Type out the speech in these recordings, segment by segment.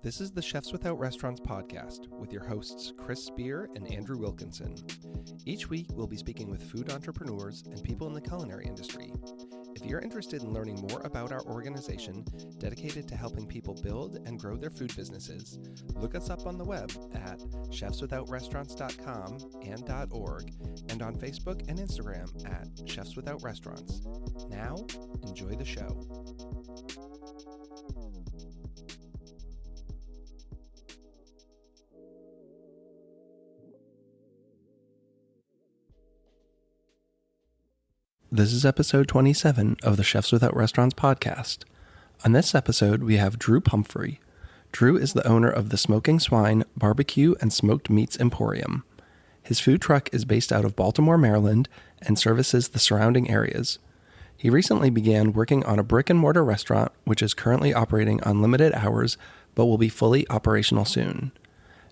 This is the Chefs Without Restaurants podcast with your hosts Chris Spear and Andrew Wilkinson. Each week, we'll be speaking with food entrepreneurs and people in the culinary industry. If you're interested in learning more about our organization dedicated to helping people build and grow their food businesses, look us up on the web at chefswithoutrestaurants.com and .org and on Facebook and Instagram at Chefs Without Restaurants. Now, enjoy the show. This is episode 27 of the Chefs Without Restaurants podcast. On this episode, we have Drew Pumphrey. Drew is the owner of the Smoking Swine barbecue and smoked meats Emporium. His food truck is based out of Baltimore, Maryland, and services the surrounding areas. He recently began working on a brick-and-mortar restaurant, which is currently operating on limited hours, but will be fully operational soon.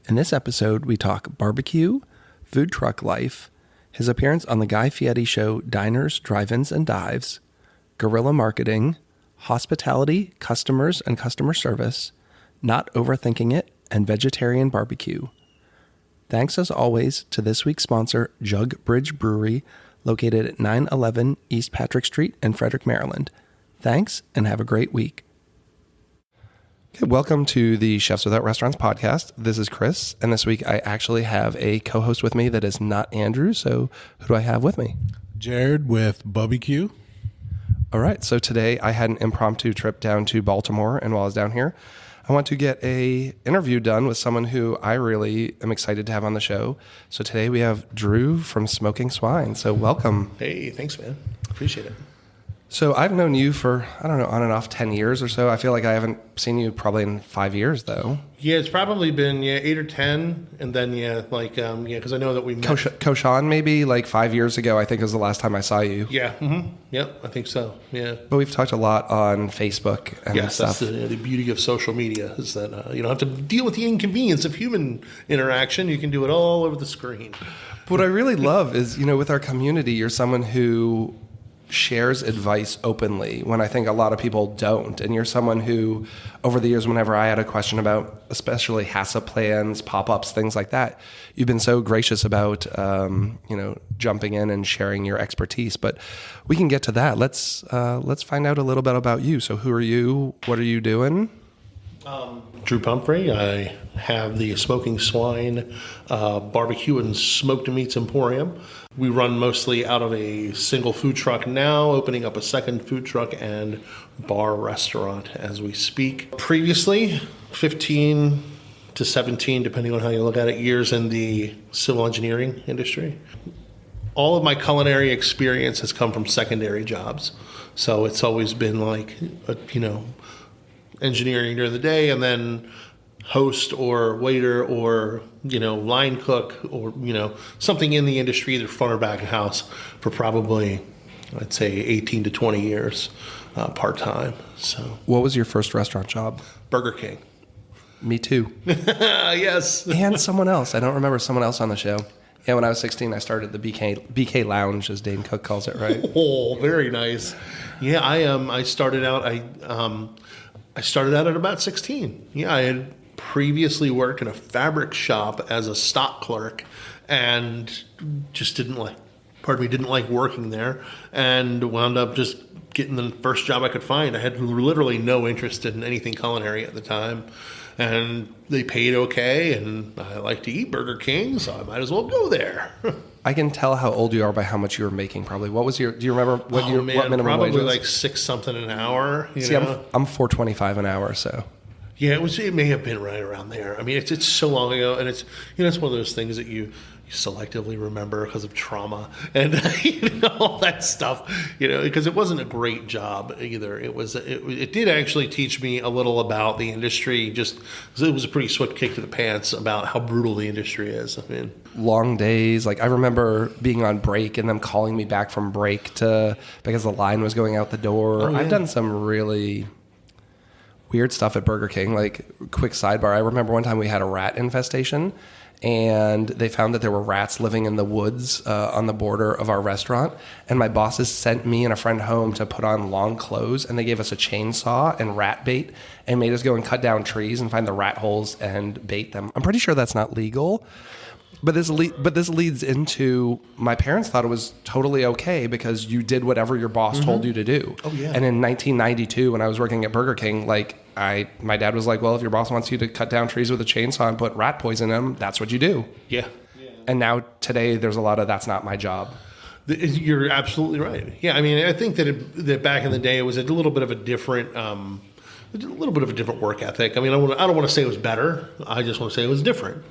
In this episode, we talk barbecue, food truck life, his appearance on the Guy Fieri show Diners, Drive-Ins, and Dives, guerrilla marketing, hospitality, customers and customer service, not overthinking it, and vegetarian barbecue. Thanks as always to this week's sponsor, Jug Bridge Brewery, located at 911 East Patrick Street in Frederick, Maryland. Thanks, and have a great week. Okay, welcome to the Chefs Without Restaurants podcast. This is Chris, and this week I actually have a co-host with me that is not Andrew, so who do I have with me? Jared with BBQ. All right, so today I had an impromptu trip down to Baltimore, and while I was down here, I want to get a interview done with someone who I really am excited to have on the show. So today we have Drew from Smoking Swine, so welcome. Hey, thanks, man. Appreciate it. So I've known you for, I don't know, on and off 10 years or so. I feel like I haven't seen you probably in 5 years, though. Yeah, it's probably been, 8 or 10. And then, because I know that we met. Koshan, maybe like 5 years ago, I think was the last time I saw you. Yeah. Mm-hmm. Yep, I think so. Yeah. But we've talked a lot on Facebook and stuff. That's the beauty of social media is that you don't have to deal with the inconvenience of human interaction. You can do it all over the screen. What I really love is, with our community, you're someone who shares advice openly when I think a lot of people don't. And you're someone who, over the years, whenever I had a question about especially HACCP plans, pop-ups, things like that, you've been so gracious about, jumping in and sharing your expertise. But we can get to that. Let's find out a little bit about you. So who are you? What are you doing? Drew Pumphrey. I have the Smoking Swine barbecue and smoked meats Emporium. We run mostly out of a single food truck now, opening up a second food truck and bar restaurant as we speak. Previously, 15 to 17, depending on how you look at it, years in the civil engineering industry. All of my culinary experience has come from secondary jobs. So it's always been like, engineering during the day and then host or waiter or, line cook or, something in the industry, either front or back of house for probably, I'd say 18 to 20 years part-time. So, what was your first restaurant job? Burger King. Me too. Yes. And someone else. I don't remember someone else on the show. Yeah, when I was 16, I started the BK Lounge, as Dane Cook calls it, right? Oh, very nice. Yeah, I started out at about 16. Yeah, I had previously worked in a fabric shop as a stock clerk and just didn't like working there and wound up just getting the first job I could find. I had literally no interest in anything culinary at the time. And they paid okay, and I like to eat Burger King, so I might as well go there. I can tell how old you are by how much you were making, probably. What was do you remember what minimum probably wage was? Like $6 something an hour. See, I'm $4.25 an hour, so. Yeah, it may have been right around there. I mean, it's so long ago, and it's it's one of those things that you selectively remember because of trauma and all that stuff. Because it wasn't a great job either. It did actually teach me a little about the industry. Just it was a pretty swift kick to the pants about how brutal the industry is. I mean, long days. Like I remember being on break and them calling me back from break because the line was going out the door. Oh, yeah. I've done some really weird stuff at Burger King. Like, quick sidebar, I remember one time we had a rat infestation and they found that there were rats living in the woods on the border of our restaurant. And my bosses sent me and a friend home to put on long clothes, and they gave us a chainsaw and rat bait and made us go and cut down trees and find the rat holes and bait them. I'm pretty sure that's not legal. But this leads into, my parents thought it was totally okay because you did whatever your boss told you to do. Oh, yeah. And in 1992, when I was working at Burger King, my dad was like, well, if your boss wants you to cut down trees with a chainsaw and put rat poison in them, that's what you do. Yeah. And now today there's a lot of, that's not my job. You're absolutely right. Yeah, I mean, I think that back in the day it was a little bit of a different work ethic. I mean, I don't want to say it was better. I just want to say it was different.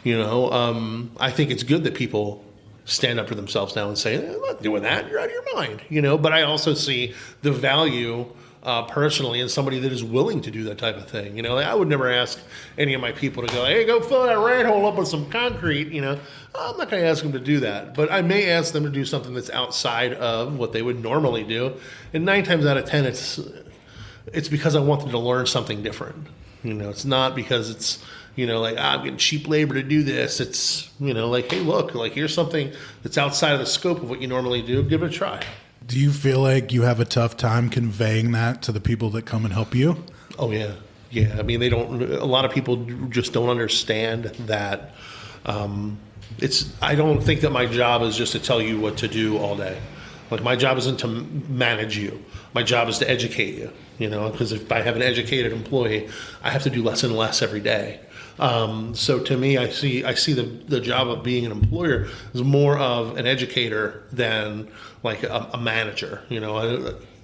I think it's good that people stand up for themselves now and say, I'm not doing that. You're out of your mind. But I also see the value personally in somebody that is willing to do that type of thing. I would never ask any of my people to go, hey, go fill that rat hole up with some concrete. I'm not going to ask them to do that. But I may ask them to do something that's outside of what they would normally do. And 9 times out of 10, it's because I want them to learn something different. It's not because it's, I'm getting cheap labor to do this. It's, hey, look, here's something that's outside of the scope of what you normally do. Give it a try. Do you feel like you have a tough time conveying that to the people that come and help you? Oh, yeah. Yeah. I mean, a lot of people just don't understand that. I don't think that my job is just to tell you what to do all day. My job isn't to manage you. My job is to educate you, because if I have an educated employee, I have to do less and less every day. So to me, I see the job of being an employer is more of an educator than like a manager.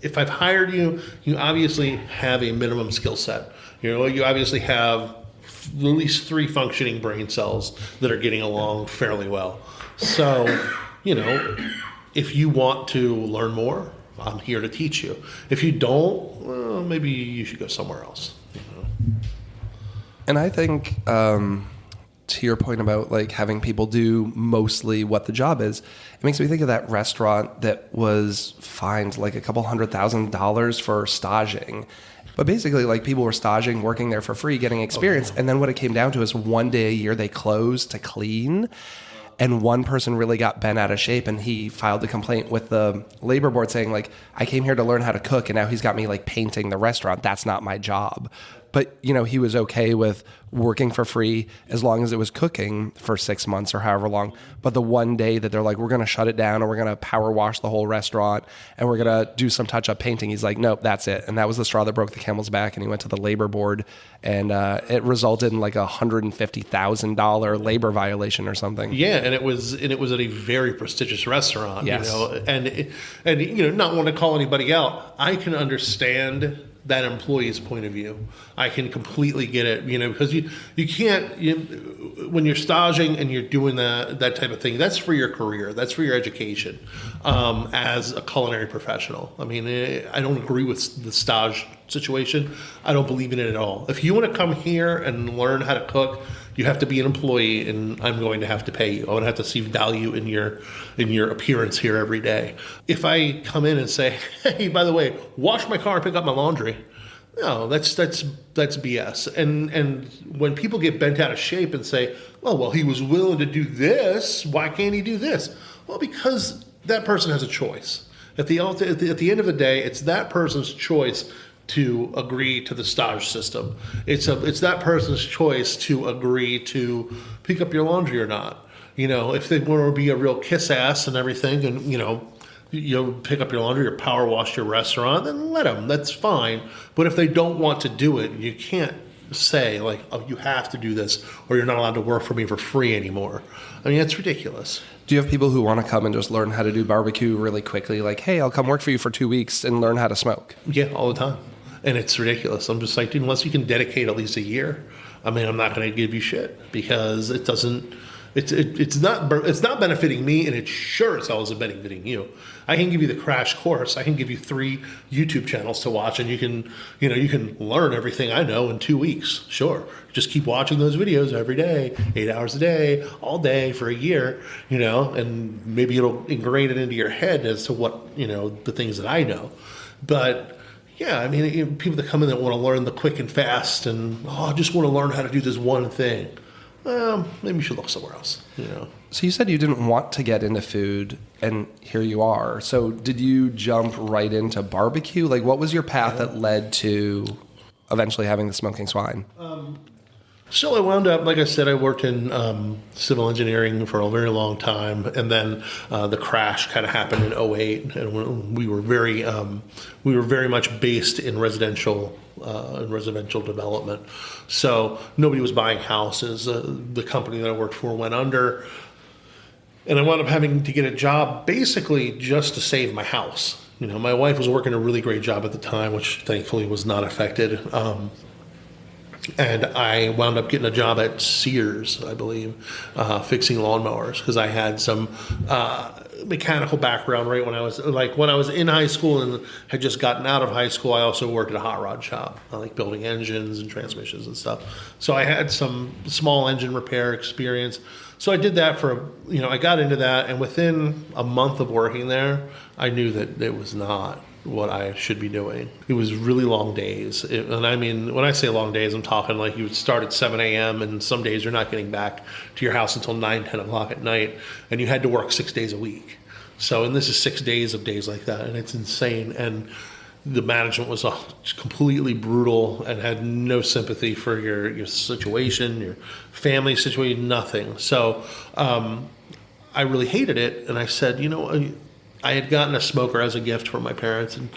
If I've hired you, you obviously have a minimum skill set. You obviously have at least 3 functioning brain cells that are getting along fairly well. So, if you want to learn more, I'm here to teach you. If you don't, well, maybe you should go somewhere else. And I think, to your point about having people do mostly what the job is, it makes me think of that restaurant that was fined a couple $100,000 for staging. But basically, people were staging, working there for free, getting experience. And then what it came down to is one day a year they closed to clean. And one person really got bent out of shape, and he filed a complaint with the labor board saying, I came here to learn how to cook, and now he's got me painting the restaurant. That's not my job. But, he was okay with working for free as long as it was cooking for 6 months or however long. But the one day that they're we're going to shut it down, or we're going to power wash the whole restaurant, and we're going to do some touch-up painting, he's like, nope, that's it. And that was the straw that broke the camel's back, and he went to the labor board, and it resulted in a $150,000 labor violation or something. Yeah, and it was at a very prestigious restaurant. Yes. And not want to call anybody out, I can understand that employee's point of view. I can completely get it, because you can't, when you're staging and you're doing that type of thing, that's for your career, that's for your education as a culinary professional. I mean, I don't agree with the stage situation. I don't believe in it at all. If you want to come here and learn how to cook, you have to be an employee, and I'm going to have to pay you. I'm going to have to see value in your appearance here every day. If I come in and say, hey, by the way, wash my car and pick up my laundry, no, that's BS. And when people get bent out of shape and say, oh, well, he was willing to do this, why can't he do this? Well, because that person has a choice. At the end of the day, it's that person's choice to agree to the stage system. It's that person's choice to agree to pick up your laundry or not. If they want to be a real kiss ass and everything, and you pick up your laundry or power wash your restaurant, then let them. That's fine. But if they don't want to do it, you can't say oh, you have to do this, or you're not allowed to work for me for free anymore. I mean, it's ridiculous. Do you have people who want to come and just learn how to do barbecue really quickly? Hey, I'll come work for you for 2 weeks and learn how to smoke. Yeah, all the time. And it's ridiculous. I'm just dude, unless you can dedicate at least a year, I mean, I'm not going to give you shit, because it doesn't. It's not benefiting me, and it sure as hell isn't benefiting you. I can give you the crash course. I can give you 3 YouTube channels to watch, and you can learn everything I know in 2 weeks. Sure, just keep watching those videos every day, 8 hours a day, all day for a year. And maybe it'll ingrain it into your head as to what the things that I know, but. Yeah, I mean, people that come in that want to learn the quick and fast, and I just want to learn how to do this one thing. maybe you should look somewhere else, you know. So you said you didn't want to get into food, and here you are. So did you jump right into barbecue? Like, what was your path that led to eventually having the Smoking Swine? So I wound up, like I said, I worked in civil engineering for a very long time, and then the crash kind of happened in '08, and we were very much based in residential development. So nobody was buying houses. The company that I worked for went under, and I wound up having to get a job basically just to save my house. You know, my wife was working a really great job at the time, which thankfully was not affected. And I wound up getting a job at Sears, I believe, fixing lawnmowers, because I had some mechanical background right when I was in high school and had just gotten out of high school. I also worked at a hot rod shop, like building engines and transmissions and stuff. So I had some small engine repair experience. So I did that I got into that, and within a month of working there, I knew that it was not what I should be doing. It was really long days. And I mean, when I say long days, I'm talking like you would start at 7 a.m. and some days you're not getting back to your house until 9, 10 o'clock at night. And you had to work 6 days a week. So, and this is 6 days of days like that. And it's insane. And the management was completely brutal and had no sympathy for your situation, your family situation, nothing. So I really hated it. And I said, I had gotten a smoker as a gift from my parents, and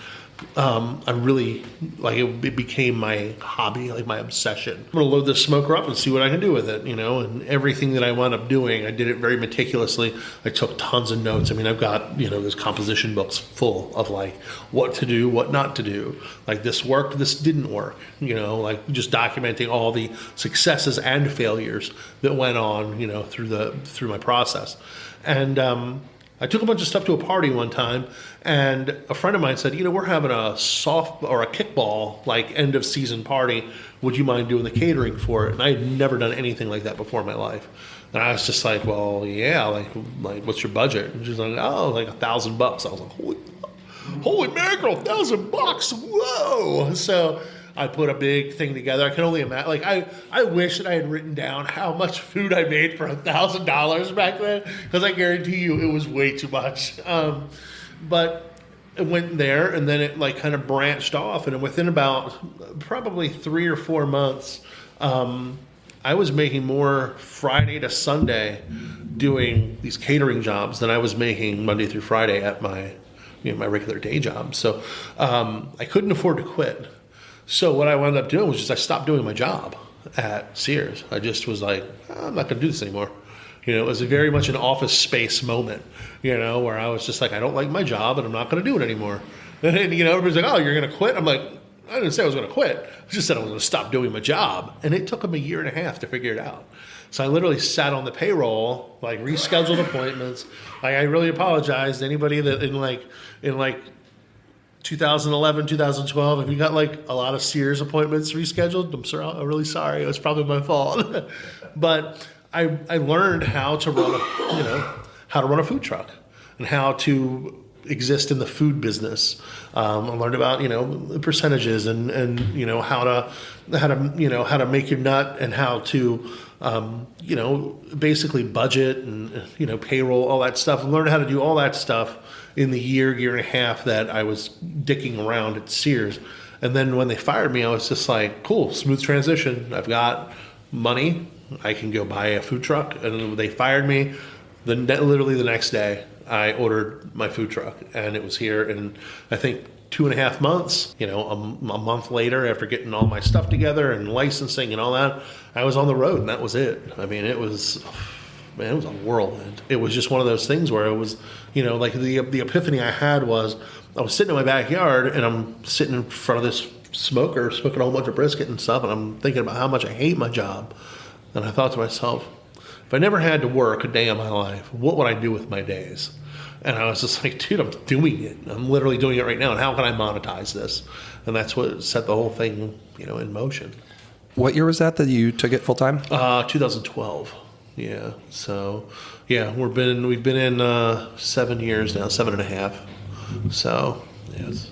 I really, it became my hobby, like my obsession. I'm going to load this smoker up and see what I can do with it, and everything that I wound up doing, I did it very meticulously. I took tons of notes. I mean, I've got, there's composition books full of like what to do, what not to do. Like this worked, this didn't work, like just documenting all the successes and failures that went on, through my process. And, I took a bunch of stuff to a party one time, and a friend of mine said, we're having a soft or a kickball like end of season party. Would you mind doing the catering for it? And I had never done anything like that before in my life. And I was just like, well, yeah, like what's your budget? And she's like, oh, like $1,000. I was like, holy mackerel, $1,000. Whoa. So I put a big thing together. I can only imagine. Like I wish that I had written down how much food I made for $1,000 back then, because I guarantee you it was way too much. But it went there, and then it like kind of branched off, and within about probably 3 or 4 months, I was making more Friday to Sunday doing these catering jobs than I was making Monday through Friday at my my regular day job. So I couldn't afford to quit. So what I wound up doing was just I stopped doing my job at Sears. I just was like, I'm not going to do this anymore. It was very much an office space moment, where I was just like, I don't like my job and I'm not going to do it anymore. And everybody's like, oh, you're going to quit? I'm like, I didn't say I was going to quit. I just said I was going to stop doing my job. And it took them 1.5 years to figure it out. So I literally sat on the payroll, like rescheduled appointments. Like I really apologize to anybody that in 2011, 2012, if you got like a lot of Sears appointments rescheduled, I'm really sorry. It was probably my fault. But I learned how to run a food truck and how to exist in the food business. I learned about percentages and how to make your nut, and how to basically budget and payroll, all that stuff. I learned how to do all that stuff in the year and a half that I was dicking around at Sears. And then when they fired me, I was just like, cool, smooth transition. I've got money. I can go buy a food truck. And when they fired me, literally the next day, I ordered my food truck. And it was here in, I think, 2.5 months. A month later, after getting all my stuff together and licensing and all that, I was on the road, and that was it. I mean, it was a whirlwind. It was just one of those things where it was, like the epiphany I had was I was sitting in my backyard, and I'm sitting in front of this smoker, smoking a whole bunch of brisket and stuff, and I'm thinking about how much I hate my job. And I thought to myself, if I never had to work a day in my life, what would I do with my days? And I was just like, dude, I'm doing it. I'm literally doing it right now. And how can I monetize this? And that's what set the whole thing, in motion. What year was that you took it full time? 2012. Yeah. So, yeah, we've been in 7 years now, 7.5. So, yes,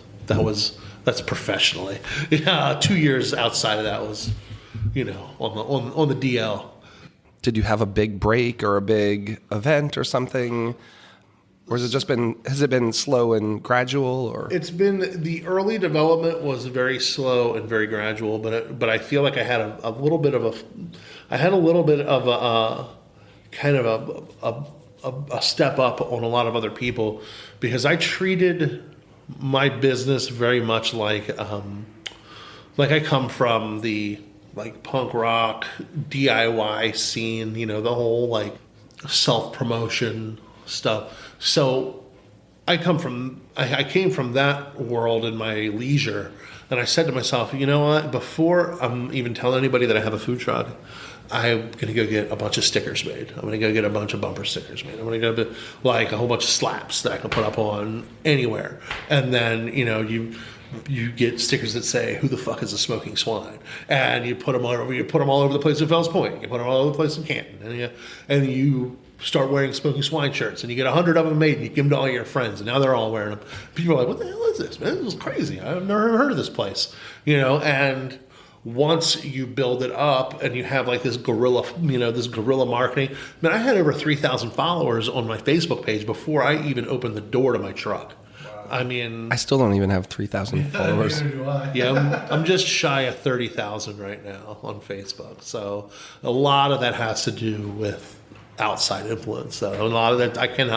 that's professionally. 2 years outside of that was, on the DL. did you have a big break or a big event or something? Or has it been slow and gradual? Or It's been, the early development was very slow and very gradual, but I feel like I had a little bit of a kind of a step up on a lot of other people, because I treated my business very much like I come from the like punk rock DIY scene, the whole like self-promotion stuff. So I came from that world in my leisure, and I said to myself, you know what, before I'm even telling anybody that I have a food truck, I'm going to go get a bunch of stickers made. I'm going to go get a bunch of bumper stickers made. I'm going to go get like a whole bunch of slaps that I can put up on anywhere. And then, you get stickers that say, "Who the fuck is a smoking swine?" And you put them all over the place in Fells Point. You put them all over the place in Canton. And you start wearing smoking swine shirts, and you get 100 of them made, and you give them to all your friends, and now they're all wearing them. People are like, "What the hell is this, man? This is crazy. I've never heard of this place." And once you build it up and you have like this guerrilla marketing. Man, I had over 3,000 followers on my Facebook page before I even opened the door to my truck. Wow. I mean, I still don't even have 3,000 followers. Yeah, I'm just shy of 30,000 right now on Facebook. So a lot of that has to do with outside influence. So a lot of that I can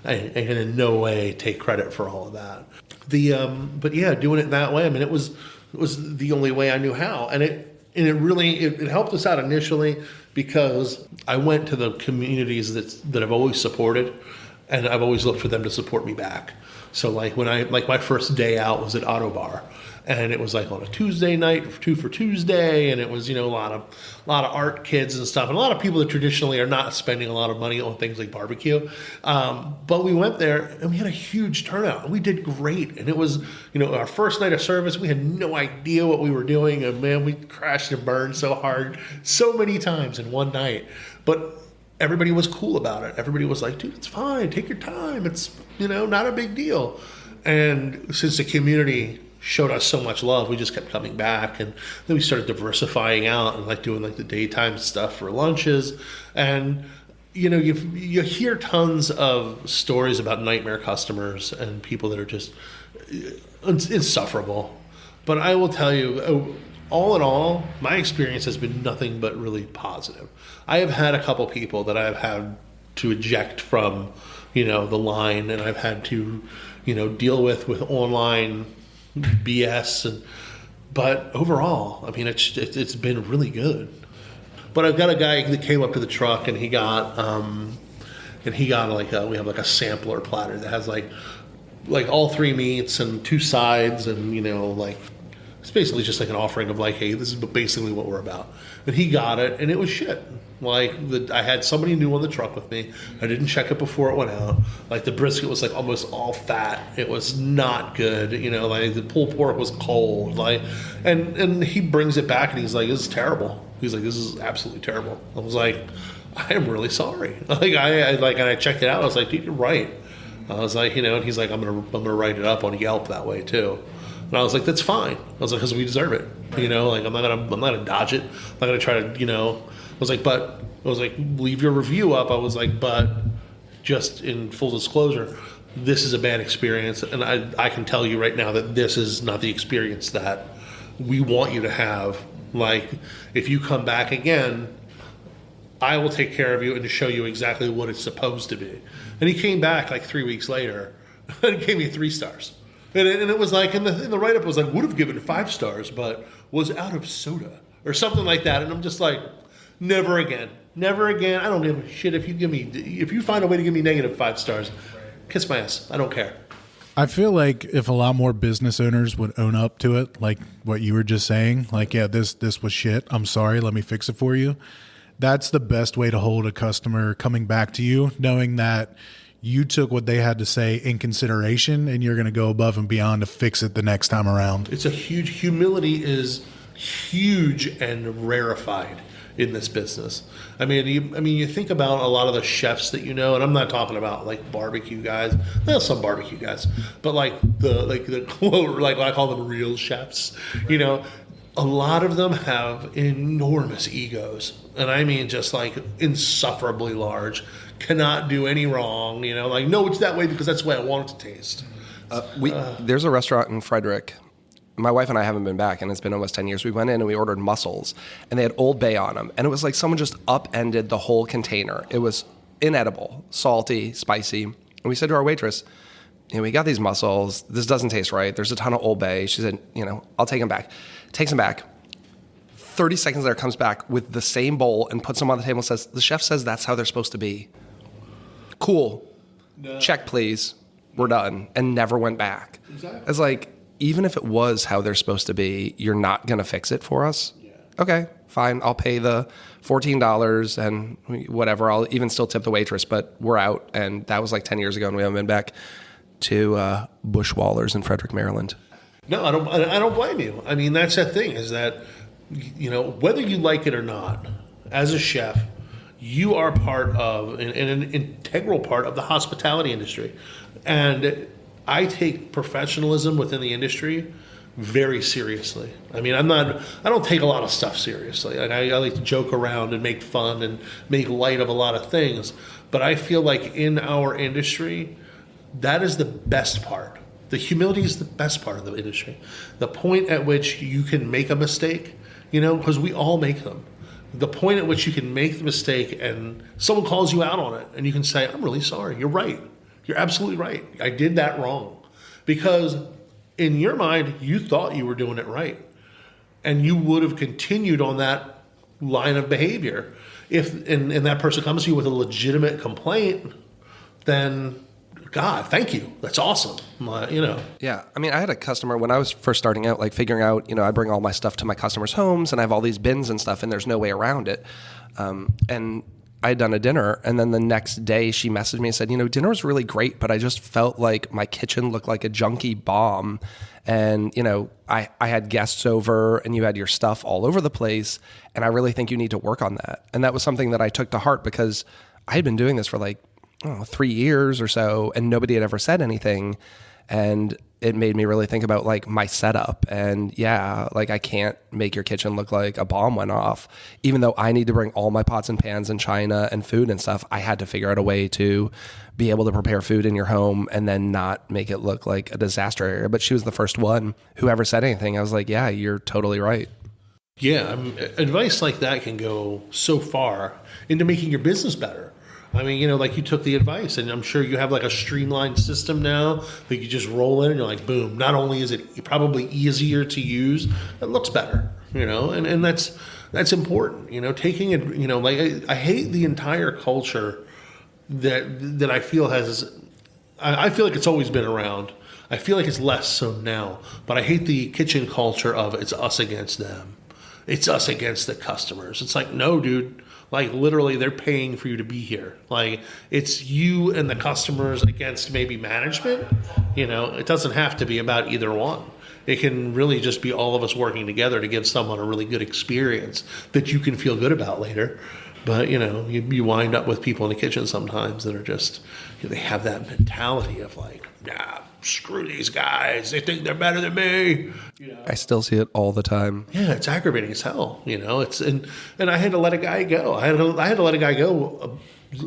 in no way take credit for all of that. But yeah, doing it that way. I mean, it was the only way I knew how, and it really helped us out initially, because I went to the communities that I've always supported, and I've always looked for them to support me back. So like my first day out was at Auto Bar, and it was like on a Tuesday night, 2 for Tuesday, and it was a lot of art kids and stuff, and a lot of people that traditionally are not spending a lot of money on things like barbecue. But we went there and we had a huge turnout, and we did great. And it was our first night of service. We had no idea what we were doing, and man, we crashed and burned so hard so many times in one night. But everybody was cool about it. Everybody was like, "Dude, it's fine. Take your time. It's not a big deal." And since the community showed us so much love, we just kept coming back, and then we started diversifying out and like doing like the daytime stuff for lunches. And you hear tons of stories about nightmare customers and people that are just insufferable. But I will tell you, all in all, my experience has been nothing but really positive. I have had a couple people that I've had to eject from the line, and I've had to deal with online BS, but overall, I mean, it's been really good. But I've got a guy that came up to the truck, and he got like we have like a sampler platter that has like all 3 meats and 2 sides, and like it's basically just like an offering of like, hey, this is basically what we're about. And he got it, and it was shit. Like I had somebody new on the truck with me. I didn't check it before it went out. Like the brisket was like almost all fat. It was not good. Like the pulled pork was cold. Like, and he brings it back, and he's like, "This is terrible." He's like, "This is absolutely terrible." I was like, "I am really sorry." Like and I checked it out. I was like, "Dude, you're right." I was like, and he's like, I'm gonna write it up on Yelp that way too. And I was like, "That's fine." I was like, "Because we deserve it." Like I'm not gonna dodge it. I'm not gonna try to I was like, leave your review up. I was like, but just in full disclosure, this is a bad experience, and I can tell you right now that this is not the experience that we want you to have. Like, if you come back again, I will take care of you and to show you exactly what it's supposed to be. And he came back like 3 weeks later and gave me 3 stars. And it was like, in the write-up, it was like, would have given 5 stars, but was out of soda or something like that. And I'm just like, never again. Never again. I don't give a shit if you find a way to give me -5 stars, kiss my ass. I don't care. I feel like if a lot more business owners would own up to it, like what you were just saying, like, yeah, this was shit. I'm sorry. Let me fix it for you. That's the best way to hold a customer coming back to you, knowing that you took what they had to say in consideration, and you're going to go above and beyond to fix it the next time around. It's a huge, humility is huge and rarefied in this business. I mean, you think about a lot of the chefs that and I'm not talking about like barbecue guys. Well, some barbecue guys, but like the quote, like I call them real chefs. a lot of them have enormous egos, and I mean just like insufferably large, cannot do any wrong, like, no, it's that way because that's the way I want it to taste. There's a restaurant in Frederick. My wife and I haven't been back, and it's been almost 10 years. We went in and we ordered mussels, and they had Old Bay on them. And it was like someone just upended the whole container. It was inedible, salty, spicy. And we said to our waitress, we got these mussels. This doesn't taste right. There's a ton of Old Bay. She said, I'll take them back. Takes them back. 30 seconds later, comes back with the same bowl and puts them on the table and says, the chef says that's how they're supposed to be. Cool. No. Check, please. We're done. And never went back. Exactly. It's like, even if it was how they're supposed to be, you're not going to fix it for us? Yeah. Okay, fine. I'll pay the $14 and whatever. I'll even still tip the waitress, but we're out. And that was like 10 years ago, and we haven't been back to Bushwallers in Frederick, Maryland. No, I don't blame you. I mean, that's the thing, is that, whether you like it or not, as a chef, you are part of an integral part of the hospitality industry. And I take professionalism within the industry very seriously. I mean, I don't take a lot of stuff seriously. Like, I like to joke around and make fun and make light of a lot of things. But I feel like in our industry, that is the best part. The humility is the best part of the industry. The point at which you can make a mistake, because we all make them. The point at which you can make the mistake and someone calls you out on it and you can say, I'm really sorry. You're right. You're absolutely right. I did that wrong. Because in your mind, you thought you were doing it right. And you would have continued on that line of behavior. If and that person comes to you with a legitimate complaint, then God, thank you. That's awesome. Yeah. I mean, I had a customer when I was first starting out, like figuring out, I bring all my stuff to my customers' homes and I have all these bins and stuff and there's no way around it. And I had done a dinner, and then the next day she messaged me and said, dinner was really great, but I just felt like my kitchen looked like a junky bomb. And, I had guests over and you had your stuff all over the place. And I really think you need to work on that. And that was something that I took to heart because I had been doing this for 3 years or so, and nobody had ever said anything. And it made me really think about like my setup. And I can't make your kitchen look like a bomb went off. Even though I need to bring all my pots and pans and china and food and stuff, I had to figure out a way to be able to prepare food in your home and then not make it look like a disaster area. But she was the first one who ever said anything. I was like, yeah, you're totally right. Yeah, advice like that can go so far into making your business better. I mean, you took the advice, and I'm sure you have like a streamlined system now that you just roll in and you're like, boom, not only is it probably easier to use, it looks better, and that's important, taking it, I hate the entire culture that I feel I feel like it's always been around. I feel like it's less so now, but I hate the kitchen culture of it's us against them. It's us against the customers. It's like, no, dude. Like, literally, they're paying for you to be here. Like, it's you and the customers against maybe management. It doesn't have to be about either one. It can really just be all of us working together to give someone a really good experience that you can feel good about later. But, you wind up with people in the kitchen sometimes that are just, they have that mentality of like, nah, screw these guys. They think they're better than me. I still see it all the time. Yeah, it's aggravating as hell. It's and I had to let a guy go. I had to let a guy go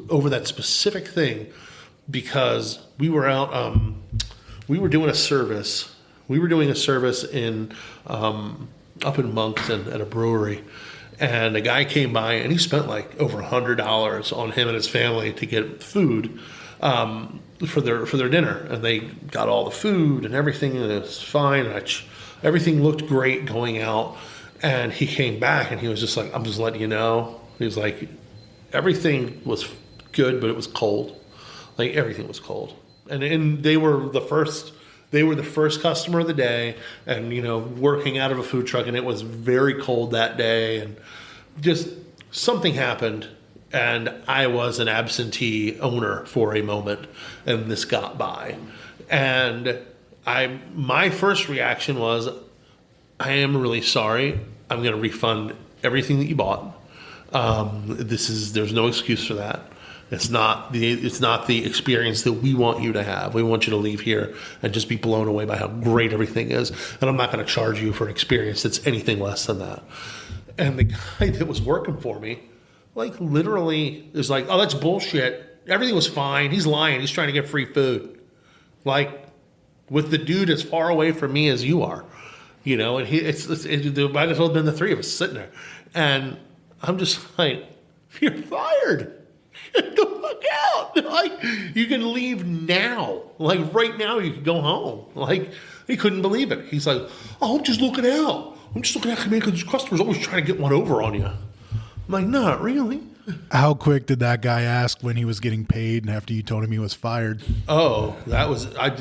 over that specific thing because we were out. We were doing a service. We were doing a service in up in Moncton at a brewery. And a guy came by and he spent like over $100 on him and his family to get food for their dinner. And they got all the food and everything, and it was fine. Everything looked great going out. And he came back and he was just like, I'm just letting you know. He was like, everything was good, but it was cold. Like, everything was cold. And they were the first. They were the first customer of the day, and working out of a food truck, and it was very cold that day, and just something happened, and I was an absentee owner for a moment, and this got by, and my first reaction was, I am really sorry. I'm going to refund everything that you bought. There's no excuse for that. It's not the experience that we want you to have. We want you to leave here and just be blown away by how great everything is. And I'm not going to charge you for an experience that's anything less than that. And the guy that was working for me, like literally is like, oh, that's bullshit. Everything was fine. He's lying. He's trying to get free food. Like with the dude as far away from me as you are, you know, and it might as well have been the three of us sitting there. And I'm just like, you're fired. Get the fuck out. Like, you can leave now. Like, right now, you can go home. Like, he couldn't believe it. He's like, oh, I'm just looking out. I'm just looking out because customers always trying to get one over on you. I'm like, not really. How quick did that guy ask when he was getting paid and after you told him he was fired? Oh,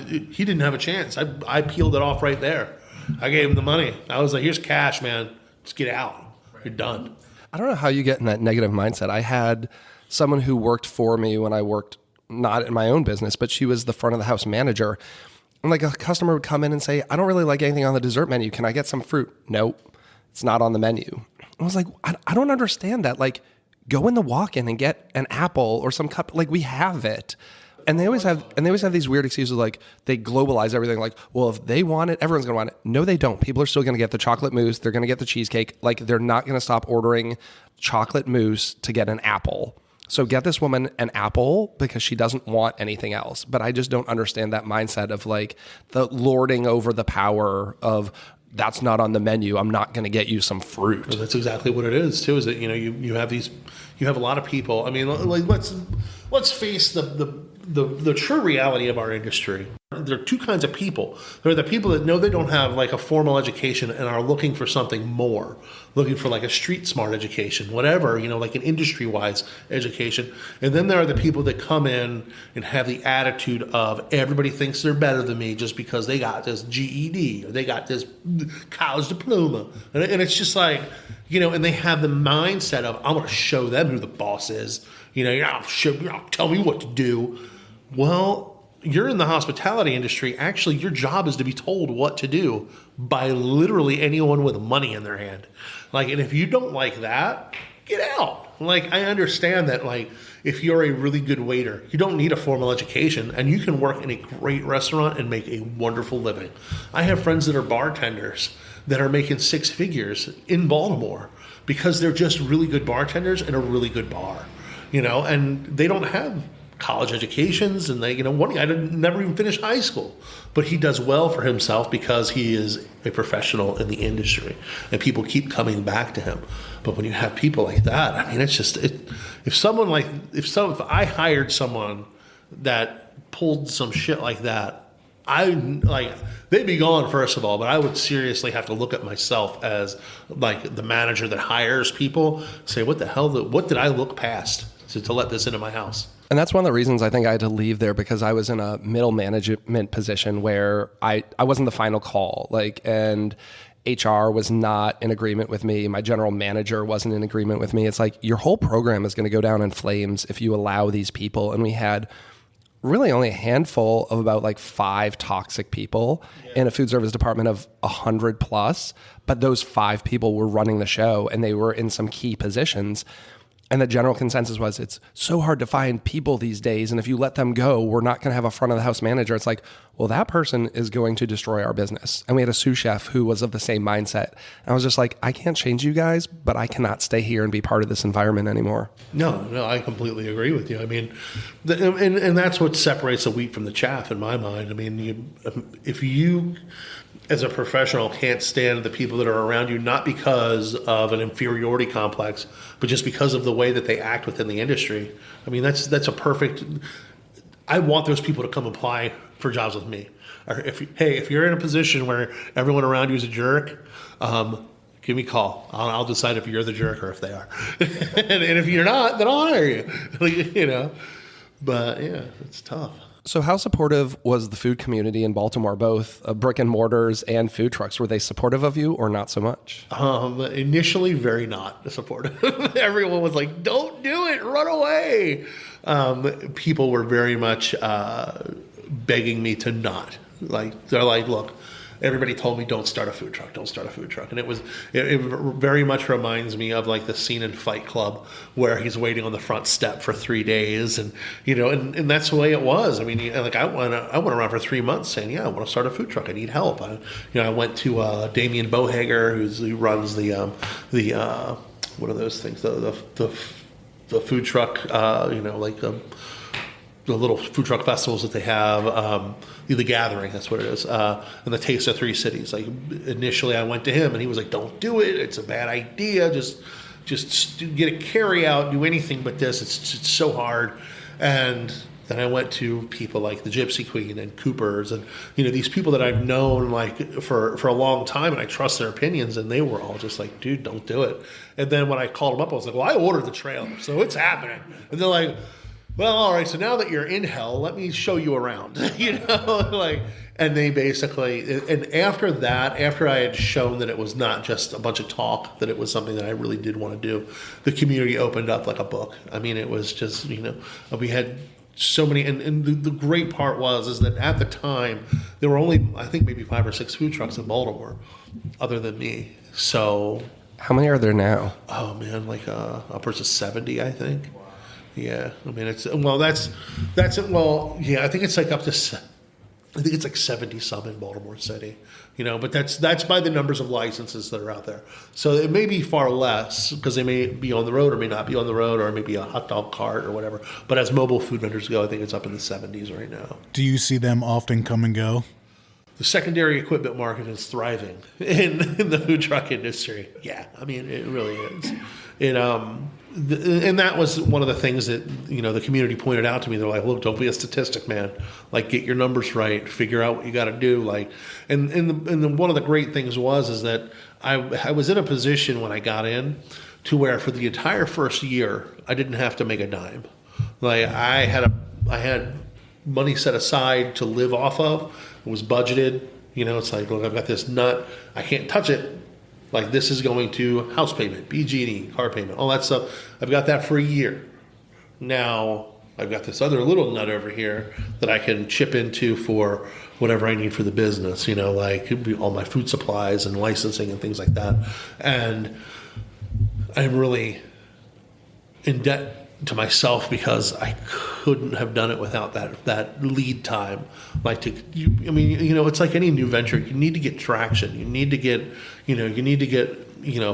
he didn't have a chance. I peeled it off right there. I gave him the money. I was like, here's cash, man. Just get out. You're done. I don't know how you get in that negative mindset. I had someone who worked for me when I worked not in my own business, but she was the front of the house manager. And like a customer would come in and say, I don't really like anything on the dessert menu. Can I get some fruit? Nope, it's not on the menu. I was like, I don't understand that. Like, go in the walk-in and get an apple or some cup. Like, we have it. And they always have these weird excuses, like they globalize everything. Like, well, if they want it, everyone's going to want it. No, they don't. People are still going to get the chocolate mousse. They're going to get the cheesecake. Like, they're not going to stop ordering chocolate mousse to get an apple. So get this woman an apple because she doesn't want anything else. But I just don't understand that mindset of like the lording over the power of that's not on the menu. I'm not going to get you some fruit. Well, that's exactly what it is too. Is that you have a lot of people. I mean, like let's face the true reality of our industry. There are two kinds of people. There are the people that know they don't have like a formal education and are looking for something more, looking for like a street smart education, whatever, like an industry-wise education. And then there are the people that come in and have the attitude of everybody thinks they're better than me just because they got this GED or they got this college diploma. And it's just like, and they have the mindset of, I'm going to show them who the boss is. Tell me what to do. Well, you're in the hospitality industry. Actually, your job is to be told what to do by literally anyone with money in their hand. Like, and if you don't like that, get out. Like, I understand that, like, if you're a really good waiter, you don't need a formal education and you can work in a great restaurant and make a wonderful living. I have friends that are bartenders that are making six figures in Baltimore because they're just really good bartenders in a really good bar, and they don't have college educations, and they, one guy never even finished high school, but he does well for himself because he is a professional in the industry, and people keep coming back to him. But when you have people like that, I mean, it's just if I hired someone that pulled some shit like that, they'd be gone first of all. But I would seriously have to look at myself as like the manager that hires people, say, what the hell? What did I look past to let this into my house? And that's one of the reasons I think I had to leave there, because I was in a middle management position where I wasn't the final call. And HR was not in agreement with me. My general manager wasn't in agreement with me. It's like, your whole program is going to go down in flames if you allow these people. And we had really only a handful of about like 5 toxic people in a food service department of 100 plus. But those 5 people were running the show and they were in some key positions. And the general consensus was, it's so hard to find people these days. And if you let them go, we're not going to have a front of the house manager. It's like, well, that person is going to destroy our business. And we had a sous chef who was of the same mindset. And I was just like, I can't change you guys, but I cannot stay here and be part of this environment anymore. No, I completely agree with you. I mean, and that's what separates the wheat from the chaff in my mind. I mean, if you as a professional can't stand the people that are around you, not because of an inferiority complex, but just because of the way that they act within the industry. I mean, that's a perfect. I want those people to come apply for jobs with me. Or if you're in a position where everyone around you is a jerk, give me a call. I'll decide if you're the jerk or if they are. and if you're not, then I'll hire you. But yeah, it's tough. So how supportive was the food community in Baltimore, both brick and mortars and food trucks? Were they supportive of you or not so much? Initially, very not supportive. Everyone was like, don't do it, run away. People were very much begging me to not. They're like, look, everybody told me, don't start a food truck, don't start a food truck. And it very much reminds me of like the scene in Fight Club where he's waiting on the front step for 3 days. And, and that's the way it was. I mean, like I went around for 3 months saying, yeah, I want to start a food truck. I need help. I went to Damian Bohager, who runs the what are those things? The food truck, the little food truck festivals that they have, the Gathering, that's what it is, and the Taste of Three Cities. Like initially I went to him and he was like, don't do it. It's a bad idea. Just get a carry out, do anything but this. It's so hard. And then I went to people like the Gypsy Queen and Cooper's and, these people that I've known like for a long time, and I trust their opinions, and they were all just like, dude, don't do it. And then when I called them up, I was like, well, I ordered the trailer, so it's happening. And they're like, well, all right, so now that you're in hell, let me show you around, and they basically, and after that, after I had shown that it was not just a bunch of talk, that it was something that I really did want to do, the community opened up like a book. I mean, it was just, we had so many, and the great part is that at the time, there were only, I think, maybe 5 or 6 food trucks in Baltimore, other than me. So, how many are there now? Oh man, like upwards of 70, I think. Yeah, I mean I think it's like up to, I think it's like 70 some in Baltimore City, but that's by the numbers of licenses that are out there. So it may be far less because they may be on the road or may not be on the road, or maybe a hot dog cart or whatever. But as mobile food vendors go, I think it's up in the 70s right now. Do you see them often come and go? The secondary equipment market is thriving in the food truck industry. Yeah, I mean, it really is. And that was one of the things that, the community pointed out to me. They're like, look, don't be a statistic, man. Like, get your numbers right. Figure out what you got to do. Like, and one of the great things is that I was in a position when I got in to where for the entire first year, I didn't have to make a dime. Like, I had money set aside to live off of. It was budgeted. It's like, look, I've got this nut. I can't touch it. Like, this is going to house payment, BG&E, car payment, all that stuff. I've got that for a year. Now, I've got this other little nut over here that I can chip into for whatever I need for the business, like all my food supplies and licensing and things like that. And I'm really in debt to myself because I couldn't have done it without that lead time. Like it's like any new venture. You need to get traction. You need to get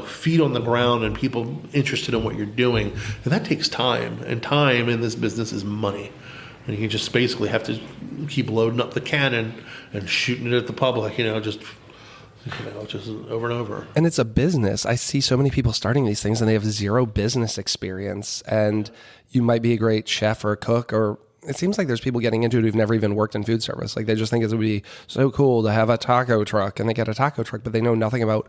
feet on the ground and people interested in what you're doing. And that takes time. And time in this business is money. And you just basically have to keep loading up the cannon and shooting it at the public, just over and over. And it's a business. I see so many people starting these things and they have zero business experience. And you might be a great chef or a cook, or it seems like there's people getting into it who've never even worked in food service. Like, they just think it would be so cool to have a taco truck, and they get a taco truck, but they know nothing about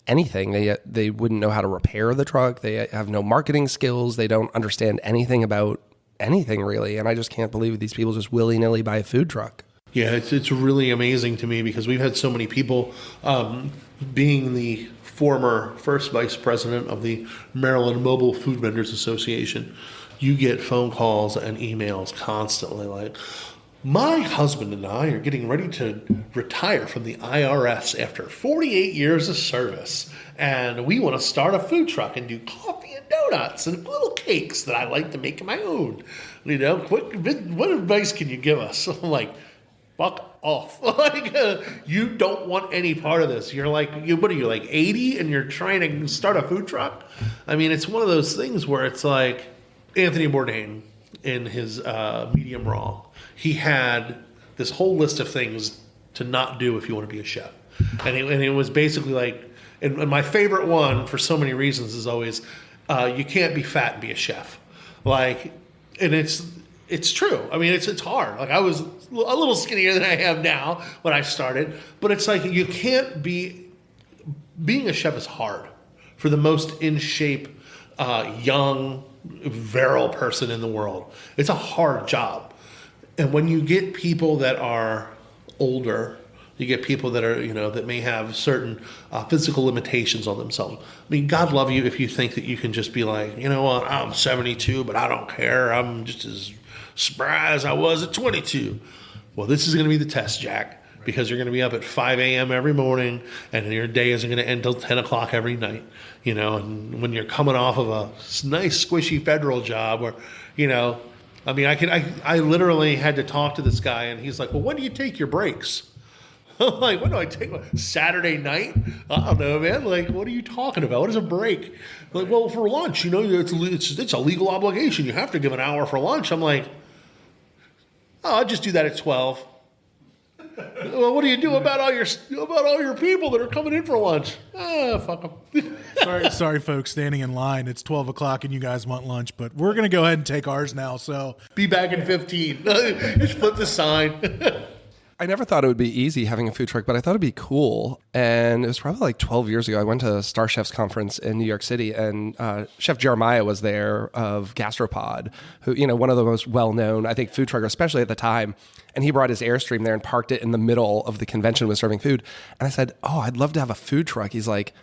anything. They wouldn't know how to repair the truck. They have no marketing skills. They don't understand anything about anything really. And I just can't believe these people just willy-nilly buy a food truck. Yeah, it's really amazing to me because we've had so many people, being the former first vice president of the Maryland Mobile Food Vendors Association, you get phone calls and emails constantly like, my husband and I are getting ready to retire from the IRS after 48 years of service, and we want to start a food truck and do coffee and donuts and little cakes that I like to make my own. What advice can you give us? I'm like, fuck off. You don't want any part of this. You're like, what are you, like 80 and you're trying to start a food truck? I mean, it's one of those things where it's like Anthony Bourdain in his Medium Raw. He had this whole list of things to not do if you want to be a chef. And it was basically like, and my favorite one for so many reasons is always, you can't be fat and be a chef. Like, and it's true. I mean, it's hard. Like, I was a little skinnier than I am now when I started, but it's like you can't being a chef is hard for the most in shape, young, virile person in the world. It's a hard job. And when you get people that are older, you get people that are, that may have certain physical limitations on themselves. I mean, God love you if you think that you can just be like, you know what, I'm 72, but I don't care. I'm just as spry as I was at 22. Well, this is going to be the test, Jack, because you're going to be up at 5 a.m. every morning, and your day isn't going to end till 10 o'clock every night. And when you're coming off of a nice squishy federal job where, I literally had to talk to this guy, and he's like, well, when do you take your breaks? I'm like, when do I take one? Saturday night? I don't know, man. Like, what are you talking about? What is a break? Like, well, for lunch, it's a legal obligation. You have to give an hour for lunch. I'm like, oh, I'll just do that at 12. Well, what do you do about all your people that are coming in for lunch? Fuck them. Sorry, folks, standing in line. It's 12 o'clock and you guys want lunch, but we're going to go ahead and take ours now. So be back in 15. Just flip the sign. I never thought it would be easy having a food truck, but I thought it'd be cool. And it was probably like 12 years ago. I went to a Star Chefs conference in New York City, and Chef Jeremiah was there of Gastropod, who, one of the most well-known, I think, food truckers, especially at the time. And he brought his Airstream there and parked it in the middle of the convention with serving food. And I said, oh, I'd love to have a food truck. He's like,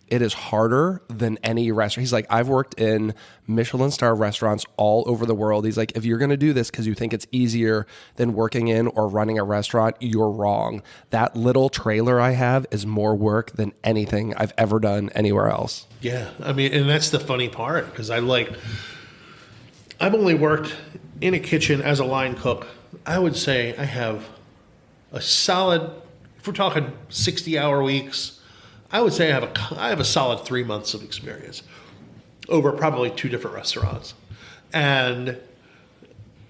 it is harder than any restaurant. He's like, I've worked in Michelin star restaurants all over the world. He's like, if you're going to do this because you think it's easier than working in or running a restaurant, you're wrong. That little trailer I have is more work than anything I've ever done anywhere else. Yeah. And that's the funny part, because I've only worked in a kitchen as a line cook. I would say I have a solid, if we're talking 60-hour weeks, I would say I have a solid 3 months of experience over probably 2 different restaurants. And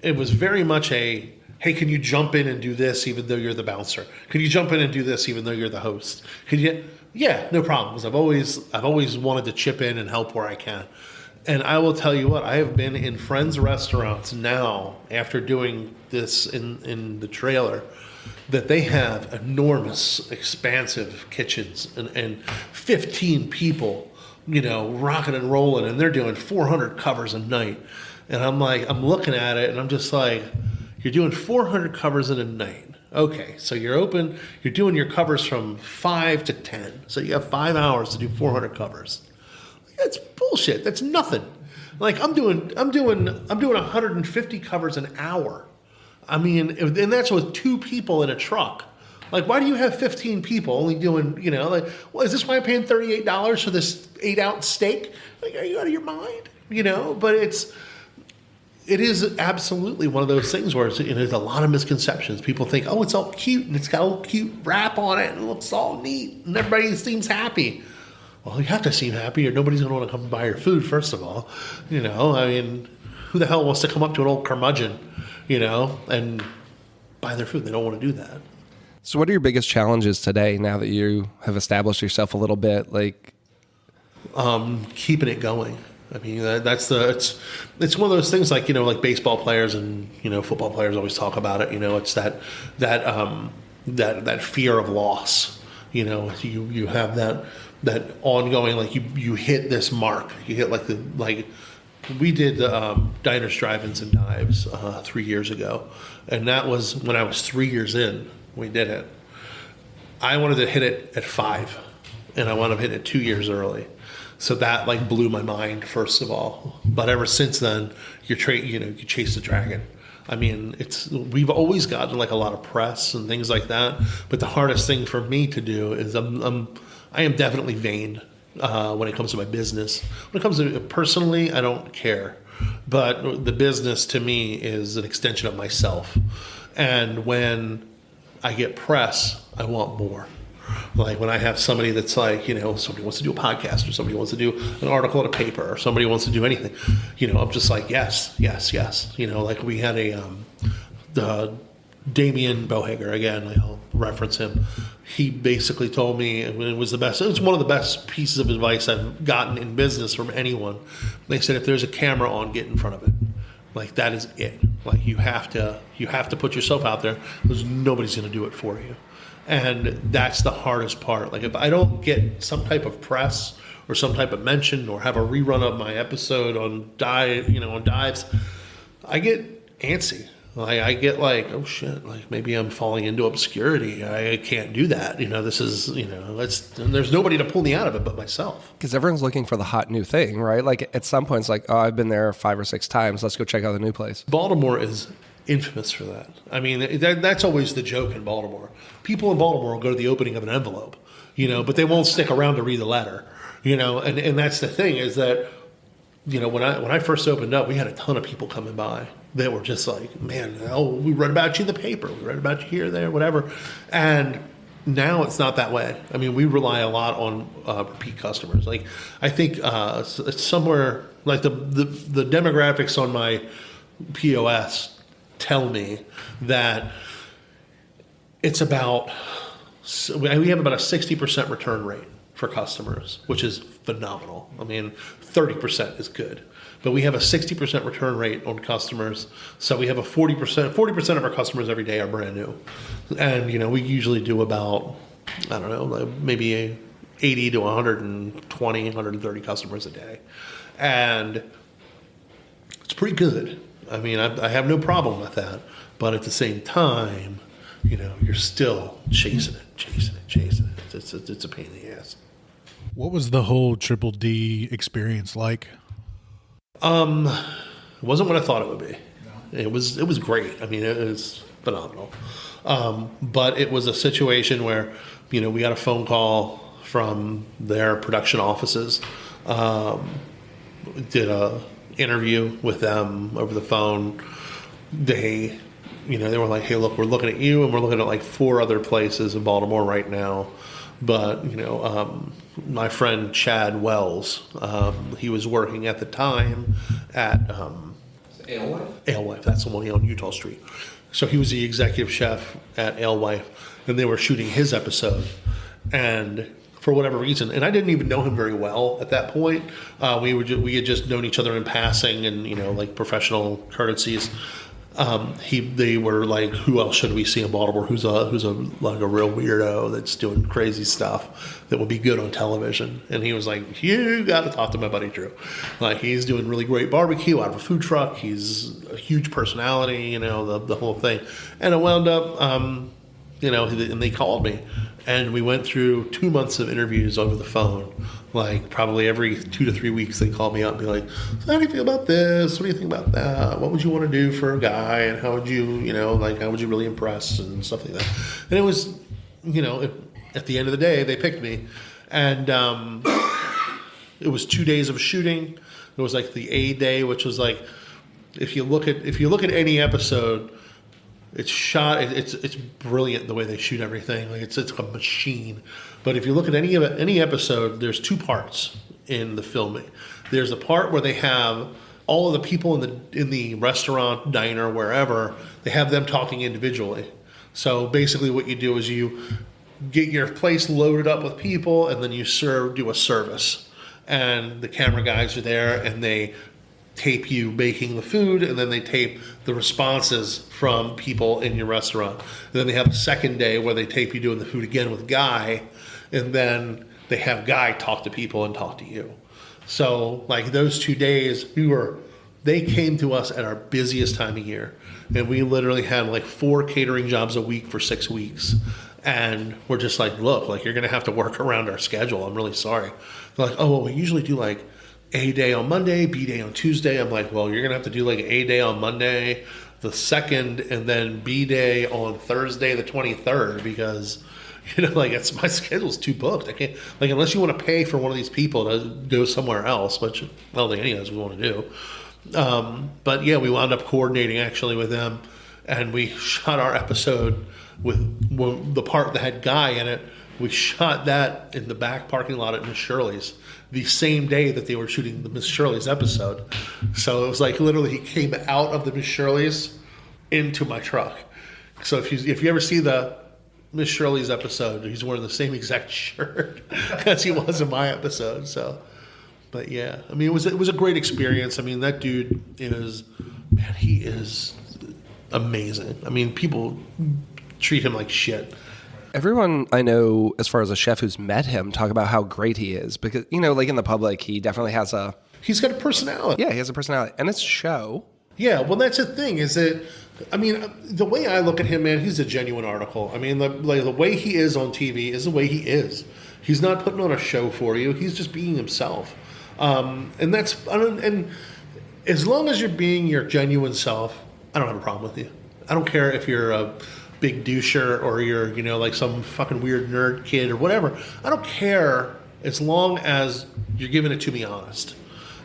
it was very much hey, can you jump in and do this even though you're the bouncer? Can you jump in and do this even though you're the host? Yeah, no problems. I've always wanted to chip in and help where I can. And I will tell you what, I have been in friends' restaurants now after doing this in the trailer, that they have enormous, expansive kitchens and 15 people, rocking and rolling, and they're doing 400 covers a night. And I'm looking at it, and I'm just like, you're doing 400 covers in a night. Okay, so you're doing your covers from 5 to 10. So you have 5 hours to do 400 covers. That's bullshit. That's nothing. Like I'm doing 150 covers an hour. And that's with 2 people in a truck. Like, why do you have 15 people only doing, is this why I'm paying $38 for this 8-ounce steak? Like, are you out of your mind? But it is absolutely one of those things where there's a lot of misconceptions. People think, oh, it's all cute and it's got a little cute wrap on it and it looks all neat and everybody seems happy. Well, you have to seem happy or nobody's going to want to come buy your food, first of all. Who the hell wants to come up to an old curmudgeon, and buy their food? They don't want to do that. So what are your biggest challenges today now that you have established yourself a little bit? Like, keeping it going. It's one of those things like baseball players and, football players always talk about it. It's that fear of loss. You have that ongoing, like you hit this mark. You hit we did diners, drive-ins, and dives 3 years ago, and that was when I was 3 years in. We did it. I wanted to hit it at 5, and I wound up hitting it 2 years early. So that blew my mind, first of all. But ever since then, you chase the dragon. We've always gotten a lot of press and things like that. But the hardest thing for me to do is I am definitely vain when it comes to my business. When it comes to personally, I don't care. But the business to me is an extension of myself. And when I get press, I want more. Like when I have somebody that's somebody wants to do a podcast, or somebody wants to do an article in a paper, or somebody wants to do anything, I'm just like, yes. Like we had the Damien Bohager, again, I'll reference him. He basically told me it was the best. It was one of the best pieces of advice I've gotten in business from anyone. They said, if there's a camera on, get in front of it. Like that is it. Like you have to put yourself out there because nobody's going to do it for you. And that's the hardest part. Like if I don't get some type of press or some type of mention or have a rerun of my episode on dives, I get antsy. Like I get oh shit, maybe I'm falling into obscurity. I can't do that. This is, there's nobody to pull me out of it but myself. Because everyone's looking for the hot new thing, right? Like at some point it's like, oh, I've been there 5 or 6 times. Let's go check out the new place. Baltimore is infamous for that. I mean, that's always the joke in Baltimore. People in Baltimore will go to the opening of an envelope, but they won't stick around to read the letter, and that's the thing is that, when I first opened up, we had a ton of people coming by that were just like, man, we read about you in the paper. We read about you here, there, whatever. And now it's not that way. I mean, we rely a lot on repeat customers. Like, I think it's somewhere like the demographics on my POS tell me that it's about, we have about a 60% return rate for customers, which is phenomenal. I mean, 30% is good, but we have a 60% return rate on customers. So we have a 40% of our customers every day are brand new. And, we usually do about, I don't know, like maybe 80 to 120, 130 customers a day. And it's pretty good. I mean, I have no problem with that. But at the same time, you're still chasing it. It's a pain in the ass. What was the whole Triple D experience like? It wasn't what I thought it would be. No. It was great. I mean, it was phenomenal. But it was a situation where, we got a phone call from their production offices. Did a interview with them over the phone. They were like, hey, look, we're looking at you, and we're looking at like 4 other places in Baltimore right now. But, my friend Chad Wells, he was working at the time at Alewife. That's the one on Utah Street. So he was the executive chef at Alewife, and they were shooting his episode. And for whatever reason, and I didn't even know him very well at that point. We had just known each other in passing and like professional courtesies. They were like, who else should we see in Baltimore? Who's a like a real weirdo that's doing crazy stuff that would be good on television? And he was like, you got to talk to my buddy Drew. Like, he's doing really great barbecue out of a food truck. He's a huge personality, the whole thing. And it wound up, and they called me, and we went through 2 months of interviews over the phone. Like, probably every 2 to 3 weeks, they call me up and be like, so how do you feel about this? What do you think about that? What would you want to do for a guy? And how would you, how would you really impress and stuff like that? And it was, at the end of the day, they picked me. And it was 2 days of shooting. It was like the A day, which was like, if you look at any episode, it's shot. It's brilliant the way they shoot everything. Like, it's a machine. But if you look at any episode, there's 2 parts in the filming. There's a part where they have all of the people in the restaurant, diner, wherever. They have them talking individually. So basically, what you do is you get your place loaded up with people, and then you do a service. And the camera guys are there, and they tape you making the food, and then they tape the responses from people in your restaurant. And then they have a second day where they tape you doing the food again with Guy, and then they have Guy talk to people and talk to you. So, like, those 2 days, they came to us at our busiest time of year, and we literally had like 4 catering jobs a week for 6 weeks. And we're just like, look, like, you're going to have to work around our schedule. I'm really sorry. They're like, oh, well, we usually do like A day on Monday, B day on Tuesday. I'm like, well, you're going to have to do like A day on Monday, the 2nd, and then B day on Thursday, the 23rd, because, like, my schedule's too booked. I can't, like, unless you want to pay for one of these people to go somewhere else, which I don't think any of us we want to do. But yeah, we wound up coordinating actually with them, and we shot our episode with the part that had Guy in it. We shot that in the back parking lot at Miss Shirley's the same day that they were shooting the Miss Shirley's episode. So it was like literally he came out of the Miss Shirley's into my truck. So if you ever see the Miss Shirley's episode, he's wearing the same exact shirt as he was in my episode. So, but yeah, I mean, it was a great experience. I mean, that dude he is amazing. I mean, people treat him like shit. Everyone I know, as far as a chef who's met him, talk about how great he is because, like in the public, he definitely has he's got a personality. Yeah, he has a personality, and it's show. Yeah, well, that's the thing is that, I mean, the way I look at him, man, he's a genuine article. I mean, the way he is on TV is the way he is. He's not putting on a show for you. He's just being himself. And as long as you're being your genuine self, I don't have a problem with you. I don't care if you're a big doucher or you're, like some fucking weird nerd kid or whatever. I don't care as long as you're giving it to me honest.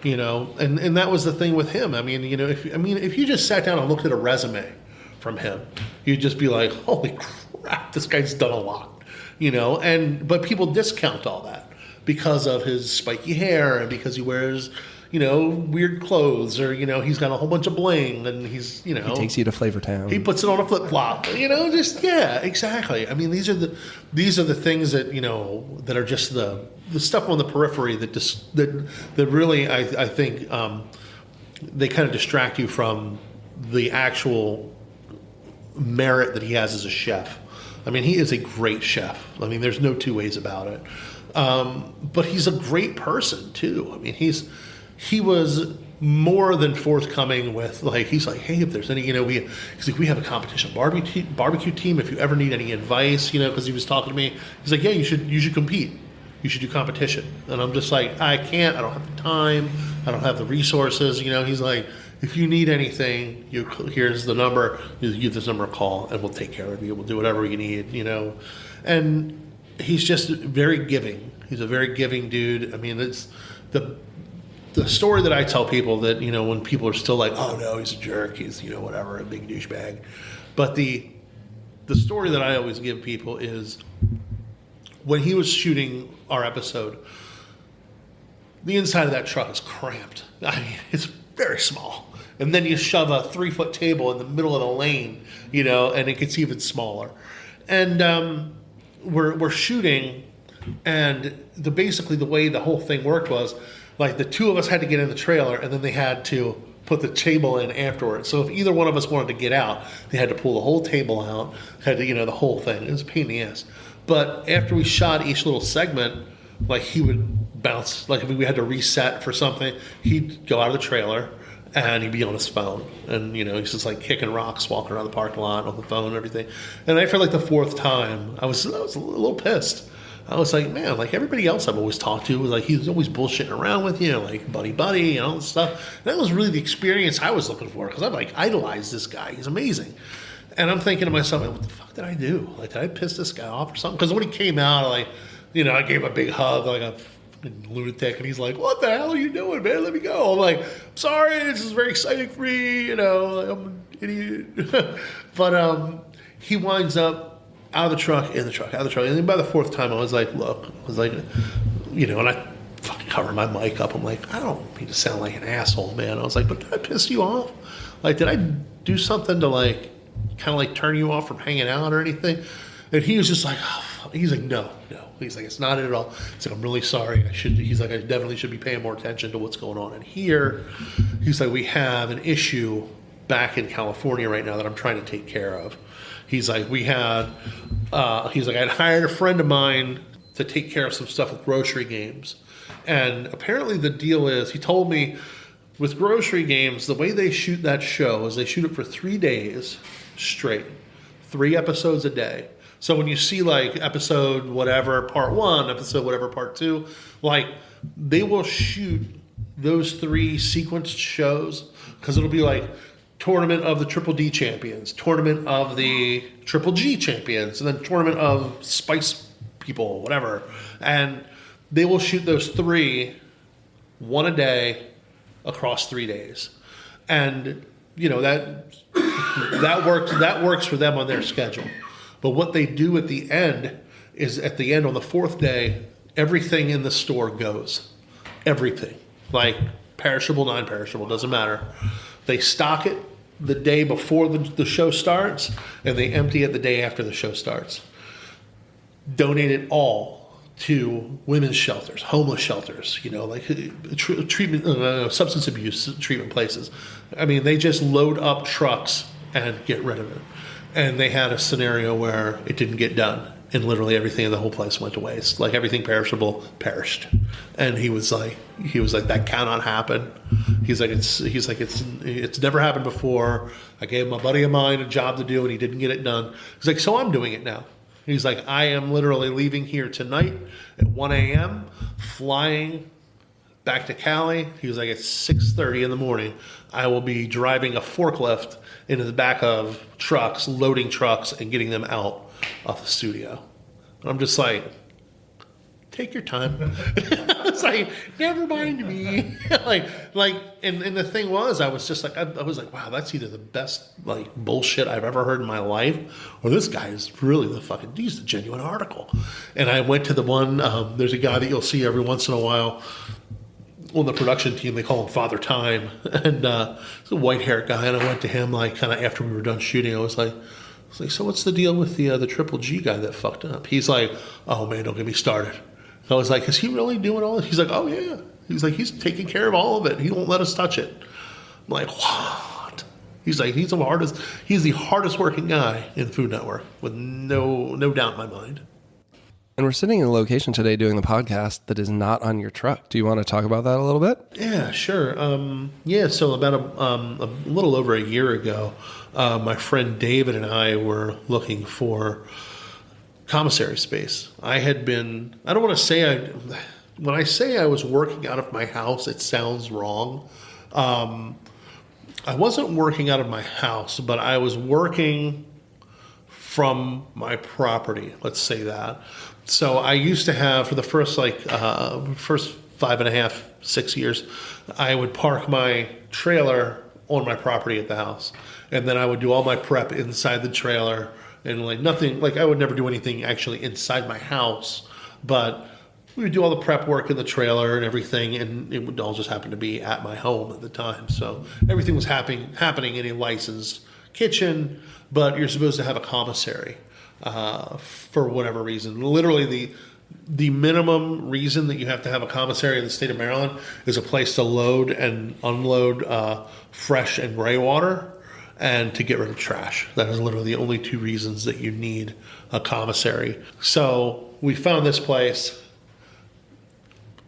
And that was the thing with him. I mean, if you just sat down and looked at a resume from him, you'd just be like, holy crap, this guy's done a lot. But people discount all that because of his spiky hair and because he wears, weird clothes or, he's got a whole bunch of bling and he's, He takes you to Flavor Town. He puts it on a flip flop, yeah, exactly. I mean, these are the things that, that are just the stuff on the periphery that really, I think, they kind of distract you from the actual merit that he has as a chef. I mean, he is a great chef. I mean, there's no two ways about it. But he's a great person too. I mean, he was more than forthcoming with he's like, hey, if there's any, he's like, we have a competition barbecue team. If you ever need any advice, because he was talking to me, he's like, yeah, you should compete. You should do competition. And I'm just like, I can't. I don't have the time. I don't have the resources. He's like, if you need anything, here's the number. You give this number a call, and we'll take care of you. We'll do whatever you need, And he's just very giving. He's a very giving dude. I mean, it's the story that I tell people that, when people are still like, oh, no, he's a jerk. He's, whatever, a big douchebag. But the story that I always give people is when he was shooting our episode, the inside of that truck is cramped. I mean, it's very small. And then you shove a 3-foot table in the middle of the lane, and it gets even smaller. And we're shooting, and basically the way the whole thing worked was, the two of us had to get in the trailer, and then they had to put the table in afterwards. So if either one of us wanted to get out, they had to pull the whole table out, had to, the whole thing. It was a pain in the ass. But after we shot each little segment, he would bounce. If we had to reset for something, he'd go out of the trailer, and he'd be on his phone. And, he's just kicking rocks, walking around the parking lot on the phone and everything. And after the fourth time, I was a little pissed. I was like, man, everybody else I've always talked to was he's always bullshitting around with you, buddy, and all this stuff. And that was really the experience I was looking for because I've idolized this guy. He's amazing. And I'm thinking to myself, what the fuck did I do? Did I piss this guy off or something? Because when he came out, I gave him a big hug like a lunatic, and he's like, what the hell are you doing, man? Let me go. I'm like, sorry, this is very exciting for me, I'm an idiot. But he winds up out of the truck, in the truck, out of the truck. And then by the fourth time, I was like, look, and I fucking covered my mic up. I'm like, I don't mean to sound like an asshole, man. I was like, but did I piss you off? Did I do something to kind of turn you off from hanging out or anything? And he was just like, oh, he's like, no. He's like, it's not it at all. He's like, I'm really sorry. He's like, I definitely should be paying more attention to what's going on in here. He's like, we have an issue back in California right now that I'm trying to take care of. He's like, I'd hired a friend of mine to take care of some stuff with grocery games. And apparently the deal is, he told me, with grocery games, the way they shoot that show is they shoot it for 3 days straight, 3 episodes a day. So when you see episode whatever part 1, episode whatever part 2, they will shoot those 3 sequenced shows because it'll be tournament of the Triple D champions, tournament of the Triple G champions, and then tournament of Spice people, whatever. And they will shoot those 3, 1 a day, across 3 days. And, that works for them on their schedule. But what they do at the end is on the 4th day, everything in the store goes. Everything. Perishable, non-perishable, doesn't matter. They stock it the day before the show starts, and they empty it the day after the show starts. Donate it all to women's shelters, homeless shelters, treatment, substance abuse treatment places. I mean, they just load up trucks and get rid of it. And they had a scenario where it didn't get done, and literally everything in the whole place went to waste. Everything perishable perished. And he was like, that cannot happen. He's like, it's never happened before. I gave my buddy of mine a job to do, and he didn't get it done. He's like, so I'm doing it now. He's like, I am literally leaving here tonight at 1 a.m., flying back to Cali. He was like, at 6:30 in the morning, I will be driving a forklift into the back of trucks, loading trucks, and getting them out of the studio. And I'm just like, take your time. It's like, never mind me. and the thing was, I was just like, I was like, wow, that's either the best like bullshit I've ever heard in my life, or this guy is really he's the genuine article. And I went to the one, there's a guy that you'll see every once in a while on the production team. They call him Father Time, and he's a white-haired guy. And I went to him like kind of after we were done shooting. I was like, so what's the deal with the Triple G guy that fucked up? He's like, oh man, don't get me started. I was like, is he really doing all this? He's like, oh yeah. He's like, he's taking care of all of it. He won't let us touch it. I'm like, what? He's like, he's the hardest working guy in the Food Network, with no doubt in my mind. And we're sitting in a location today doing the podcast that is not on your truck. Do you want to talk about that a little bit? Yeah, sure. So about a little over a year ago, my friend David and I were looking for commissary space. I don't want to say when I say I was working out of my house, it sounds wrong. I wasn't working out of my house, but I was working from my property. Let's say that. So I used to have, for the first 5.5, 6 years, I would park my trailer on my property at the house. And then I would do all my prep inside the trailer. And nothing, I would never do anything actually inside my house, but we would do all the prep work in the trailer and everything, and it would all just happen to be at my home at the time. So everything was happening in a licensed kitchen, but you're supposed to have a commissary for whatever reason. Literally, the minimum reason that you have to have a commissary in the state of Maryland is a place to load and unload fresh and gray water, and to get rid of trash. That is literally the only two reasons that you need a commissary. So we found this place.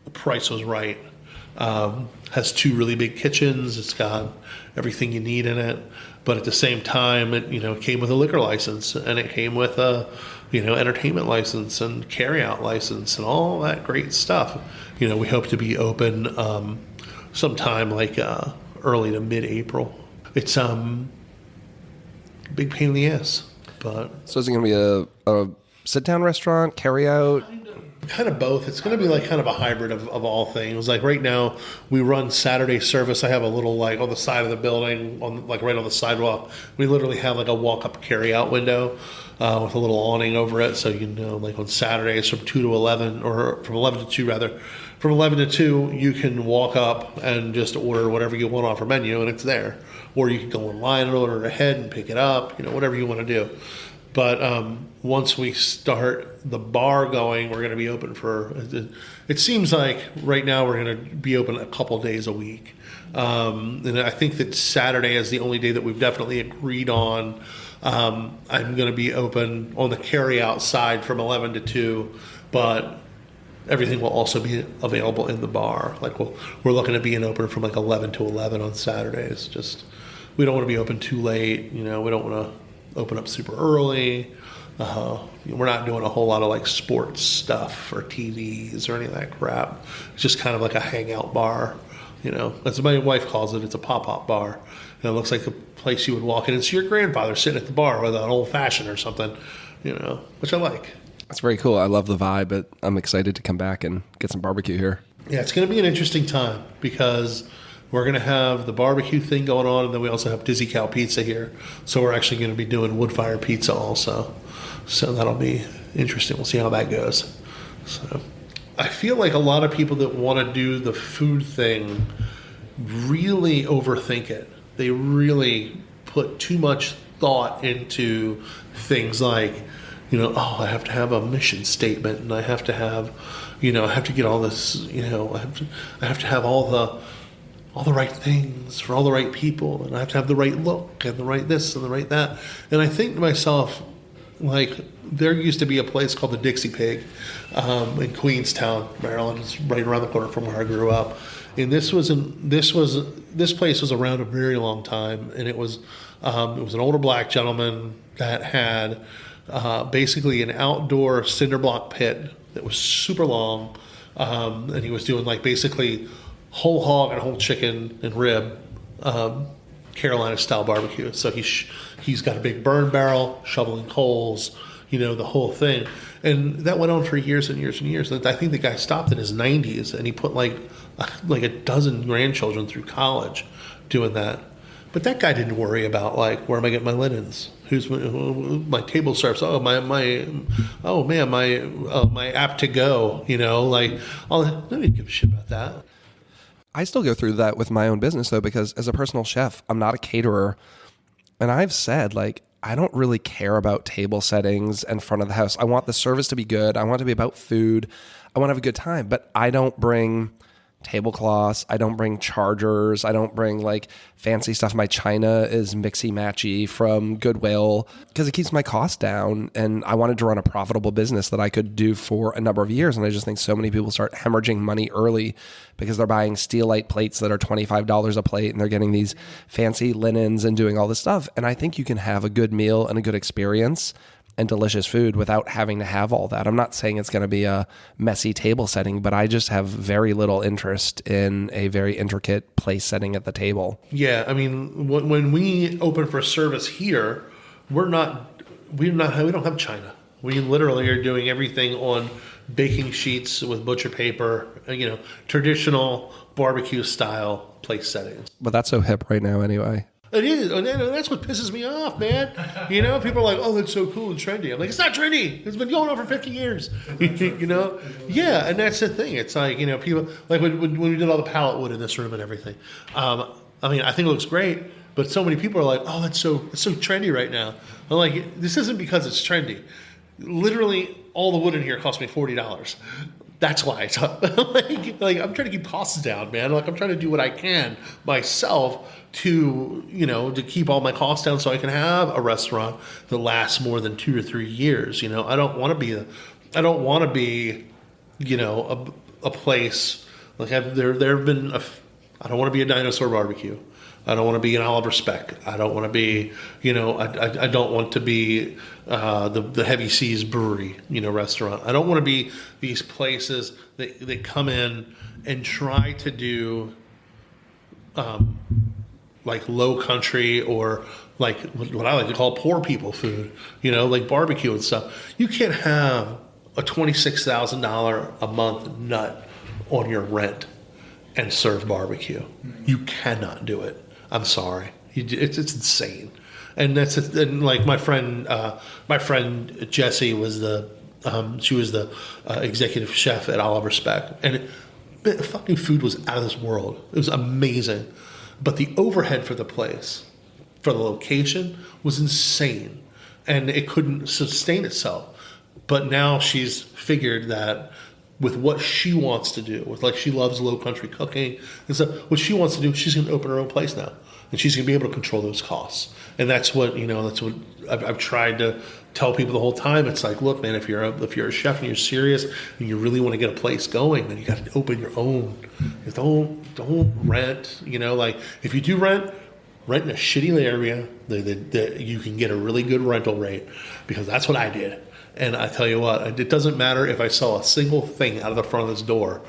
The price was right. Has two really big kitchens. It's got everything you need in it. But at the same time, it came with a liquor license, and it came with a entertainment license and carryout license and all that great stuff. We hope to be open sometime early to mid-April. It's big pain in the ass, but So is it going to be a sit-down restaurant, carry-out? kind of both. It's going to be kind of a hybrid of all things. Right now, we run Saturday service. I have a little on the side of the building, right on the sidewalk. We literally have a walk-up carry-out window with a little awning over it. So on Saturdays from 2 to 11, or from 11 to 2 rather. From 11 to 2, you can walk up and just order whatever you want off our menu, and it's there. Or you can go online and order it ahead and pick it up, whatever you want to do. But once we start the bar going, we're going to be open for, it seems like right now we're going to be open a couple days a week. And I think that Saturday is the only day that we've definitely agreed on. I'm going to be open on the carry-out side from 11 to 2, but everything will also be available in the bar. We're looking at being open from 11 to 11 on Saturdays. Just, we don't want to be open too late. We don't want to open up super early. We're not doing a whole lot of sports stuff or TVs or any of that crap. It's just kind of like a hangout bar. As my wife calls it, it's a pop-up bar. And it looks like the place you would walk in and see your grandfather sitting at the bar with an old-fashioned or something, which I like. That's very cool. I love the vibe, but I'm excited to come back and get some barbecue here. Yeah, it's going to be an interesting time because we're going to have the barbecue thing going on, and then we also have Dizzy Cow Pizza here. So we're actually going to be doing wood fire pizza also. So that'll be interesting. We'll see how that goes. So I feel like a lot of people that want to do the food thing really overthink it. They really put too much thought into things like, I have to have a mission statement, and I have to have, I have to get all this, I have to have all the right things for all the right people, and I have to have the right look and the right this and the right that. And I think to myself, there used to be a place called the Dixie Pig in Queenstown, Maryland. It's right around the corner from where I grew up. And this place was around a very long time, and it was an older black gentleman that had basically an outdoor cinder block pit that was super long, and he was doing basically whole hog and whole chicken and rib, Carolina style barbecue. So he's got a big burn barrel, shoveling coals, the whole thing. And that went on for years and years and years. I think the guy stopped in his 90s, and he put like a dozen grandchildren through college doing that. But that guy didn't worry about where am I getting my linens? Who's my table service? Oh my app to go. Nobody give a shit about that. I still go through that with my own business though, because as a personal chef, I'm not a caterer, and I've said I don't really care about table settings and front of the house. I want the service to be good. I want it to be about food. I want to have a good time, but I don't bring tablecloths. I don't bring chargers. I don't bring fancy stuff. My china is mixy matchy from Goodwill because it keeps my costs down. And I wanted to run a profitable business that I could do for a number of years. And I just think so many people start hemorrhaging money early because they're buying Steelite plates that are $25 a plate, and they're getting these fancy linens and doing all this stuff. And I think you can have a good meal and a good experience and delicious food without having to have all that. I'm not saying it's going to be a messy table setting, but I just have very little interest in a very intricate place setting at the table. Yeah, I mean, when we open for service here, we don't have china. We literally are doing everything on baking sheets with butcher paper, traditional barbecue style place settings. But that's so hip right now anyway. It is, and that's what pisses me off, man. People are like, "Oh, that's so cool and trendy." I'm like, "It's not trendy. It's been going on for 50 years." Yeah, and that's the thing. It's people when we did all the pallet wood in this room and everything. I think it looks great, but so many people are like, "Oh, it's so trendy right now." I'm like, "This isn't because it's trendy. Literally, all the wood in here cost me $40. That's why it's up." I'm trying to keep costs down, man. I'm trying to do what I can myself to keep all my costs down so I can have a restaurant that lasts more than 2 or 3 years. I don't want to be a place there have been I don't want to be a dinosaur barbecue. I don't want to be an Oliver Speck. I don't want to be, I don't want to be the Heavy Seas Brewery, restaurant. I don't want to be these places that come in and try to do low country or what I like to call poor people food, barbecue and stuff. You can't have a $26,000 a month nut on your rent and serve barbecue. You cannot do it. I'm sorry. It's insane. And my friend Jessie was the executive chef at Oliver Speck, and the fucking food was out of this world. It was amazing, but the overhead for the place, for the location, was insane, and it couldn't sustain itself. But now she's figured that with what she wants to do, she loves low country cooking and stuff, what she wants to do, she's going to open her own place now, and she's going to be able to control those costs. And that's what I've tried to tell people the whole time. It's like, look, man, if you're a chef and you're serious and you really want to get a place going, then you got to open your own. Don't rent. If you do rent in a shitty area that you can get a really good rental rate, because that's what I did. And I tell you what, it doesn't matter if I sell a single thing out of the front of this door.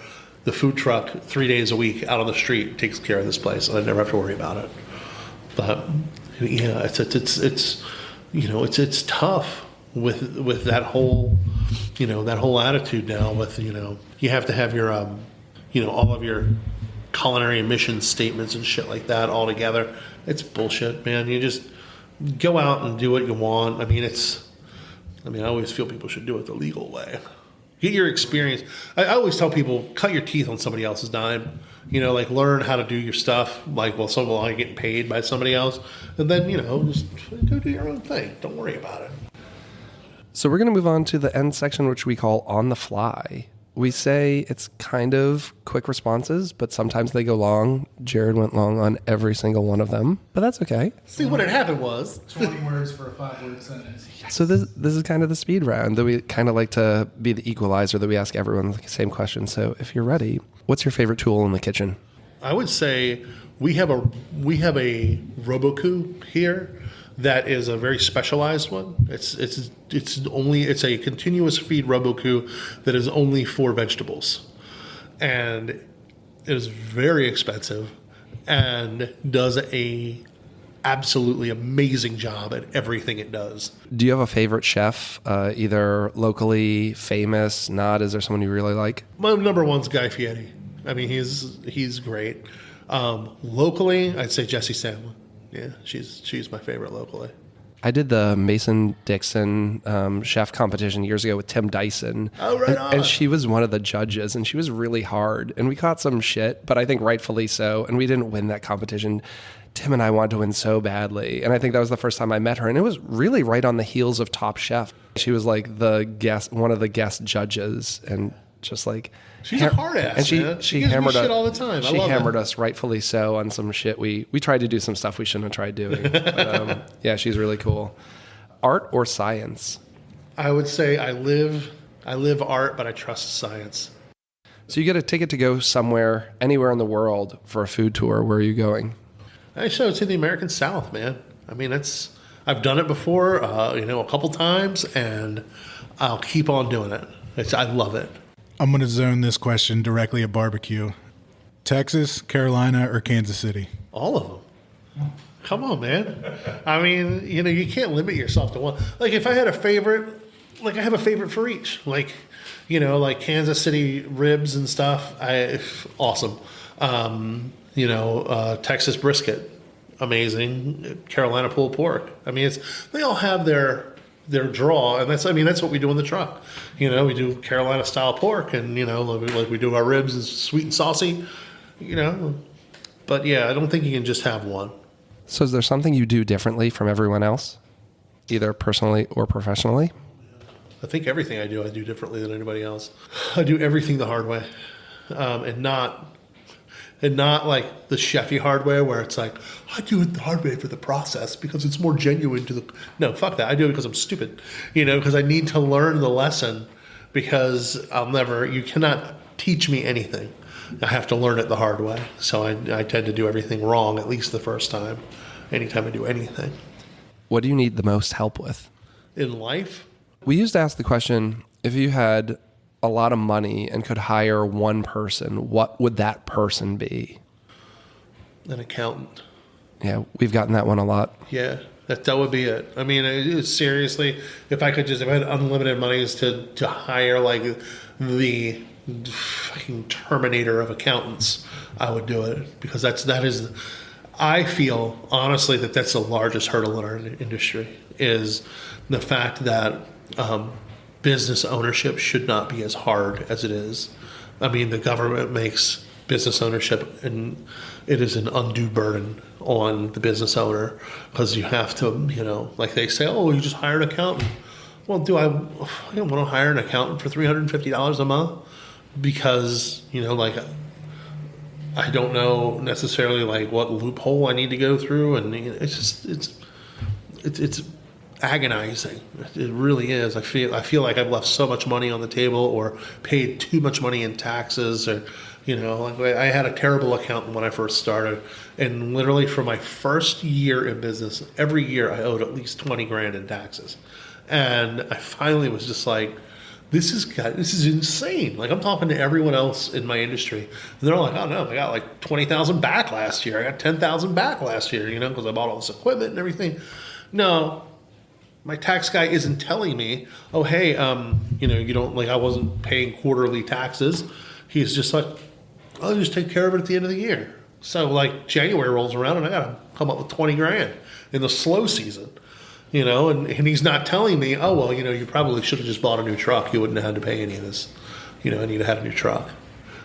The food truck 3 days a week out on the street takes care of this place, and I never have to worry about it. But yeah, it's tough with that whole attitude now. With you have to have your all of your culinary mission statements and shit like that all together. It's bullshit, man. You just go out and do what you want. I always feel people should do it the legal way. Get your experience. I always tell people, cut your teeth on somebody else's dime. Learn how to do your stuff. Someone getting paid by somebody else. And then, just go do your own thing. Don't worry about it. So we're going to move on to the end section, which we call On the Fly. We say it's kind of quick responses, but sometimes they go long. Jared went long on every single one of them, but that's okay. See, what had happened was 20 words for a 5-word sentence. So this is kind of the speed round that we kind of like to be the equalizer, that we ask everyone the same question. So if you're ready, what's your favorite tool in the kitchen? I would say we have a Roboku here that is a very specialized one. It's a continuous feed Roboku that is only for vegetables, and It is very expensive and does a absolutely amazing job at everything it does. Do you have a favorite chef, either locally, famous, not? Is there someone you really like? My number one's Guy Fieri. I mean, he's great. Locally, I'd say Jessie Sandlin. Yeah, she's my favorite locally. I did the Mason Dixon chef competition years ago with Tim Dyson. Oh, right on. And she was one of the judges, and she was really hard. And we caught some shit, but I think rightfully so. And we didn't win that competition. Tim and I wanted to win so badly. And I think that was the first time I met her. And it was really right on the heels of Top Chef. She was like one of the guest judges, and just like... She's a hard ass, and she gives hammered me shit all the time. She hammered us, rightfully so, on some shit. We tried to do some stuff we shouldn't have tried doing. But, yeah, she's really cool. Art or science? I would say I live art, but I trust science. So you get a ticket to go somewhere, anywhere in the world for a food tour. Where are you going? I show it to the American South, man. I mean, I've done it before, a couple times, and I'll keep on doing it. I love it. I'm going to zone this question directly at barbecue. Texas, Carolina, or Kansas City? All of them. Come on, man. I mean, you can't limit yourself to one. Like, if I had a favorite, like, I have a favorite for each. Like, like Kansas City ribs and stuff. Awesome. Texas brisket, amazing. Carolina pulled pork. I mean, they all have their draw, and that's what we do in the truck. We do Carolina style pork, and like we do our ribs is sweet and saucy. But yeah, I don't think you can just have one. So is there something you do differently from everyone else, either personally or professionally? I think everything I do differently than anybody else. I do everything the hard way, and not like the chefy hard way where it's like, I do it the hard way for the process because it's more genuine to the... No, fuck that. I do it because I'm stupid, because I need to learn the lesson, because you cannot teach me anything. I have to learn it the hard way. So I tend to do everything wrong, at least the first time, anytime I do anything. What do you need the most help with? In life? We used to ask the question, if you had a lot of money and could hire one person, what would that person be? An accountant. Yeah, we've gotten that one a lot. Yeah, that would be it. I mean, seriously, if I had unlimited monies to hire like the fucking Terminator of accountants, I would do it, because I feel honestly that's the largest hurdle in our industry, is the fact that business ownership should not be as hard as it is. I mean, the government makes business ownership, and it is an undue burden on the business owner, because you have to, like they say, oh, you just hire an accountant. Well, do I want to hire an accountant for $350 a month? Because, like, I don't know necessarily like what loophole I need to go through, and it's agonizing. It really is. I feel like I've left so much money on the table, or paid too much money in taxes, or like I had a terrible accountant when I first started, and literally for my first year in business, every year I owed at least 20 grand in taxes, and I finally was just like, this is insane. Like, I'm talking to everyone else in my industry, and they're all like, oh no, I got like 20,000 back last year. I got 10,000 back last year, because I bought all this equipment and everything. No. My tax guy isn't telling me, oh, hey, you don't, like, I wasn't paying quarterly taxes. He's just like, I'll just take care of it at the end of the year. So, like, January rolls around, and I got to come up with 20 grand in the slow season, and he's not telling me, oh, well, you probably should have just bought a new truck. You wouldn't have had to pay any of this, and you'd have had a new truck.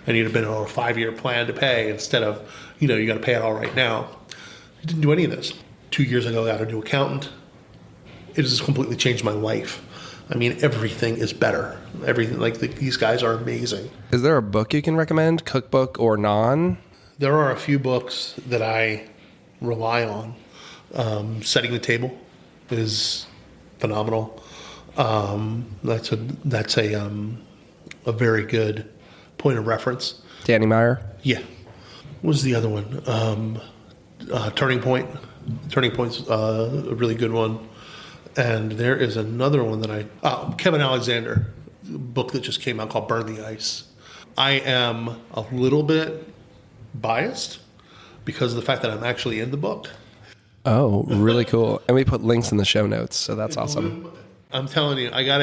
And you'd have been on a 5-year plan to pay instead of, you got to pay it all right now. He didn't do any of this. 2 years ago, I got a new accountant. It has completely changed my life. I mean, everything is better. Everything, like, these guys are amazing. Is there a book you can recommend, cookbook or non? There are a few books that I rely on. Setting the Table is phenomenal. That's a very good point of reference. Danny Meyer? Yeah. What was the other one? Turning Point. Turning Point's a really good one. And there is another one that Kevin Alexander, book that just came out called Burn the Ice. I am a little bit biased because of the fact that I'm actually in the book. Oh, really cool. And we put links in the show notes, so that's awesome. I'm telling you, I got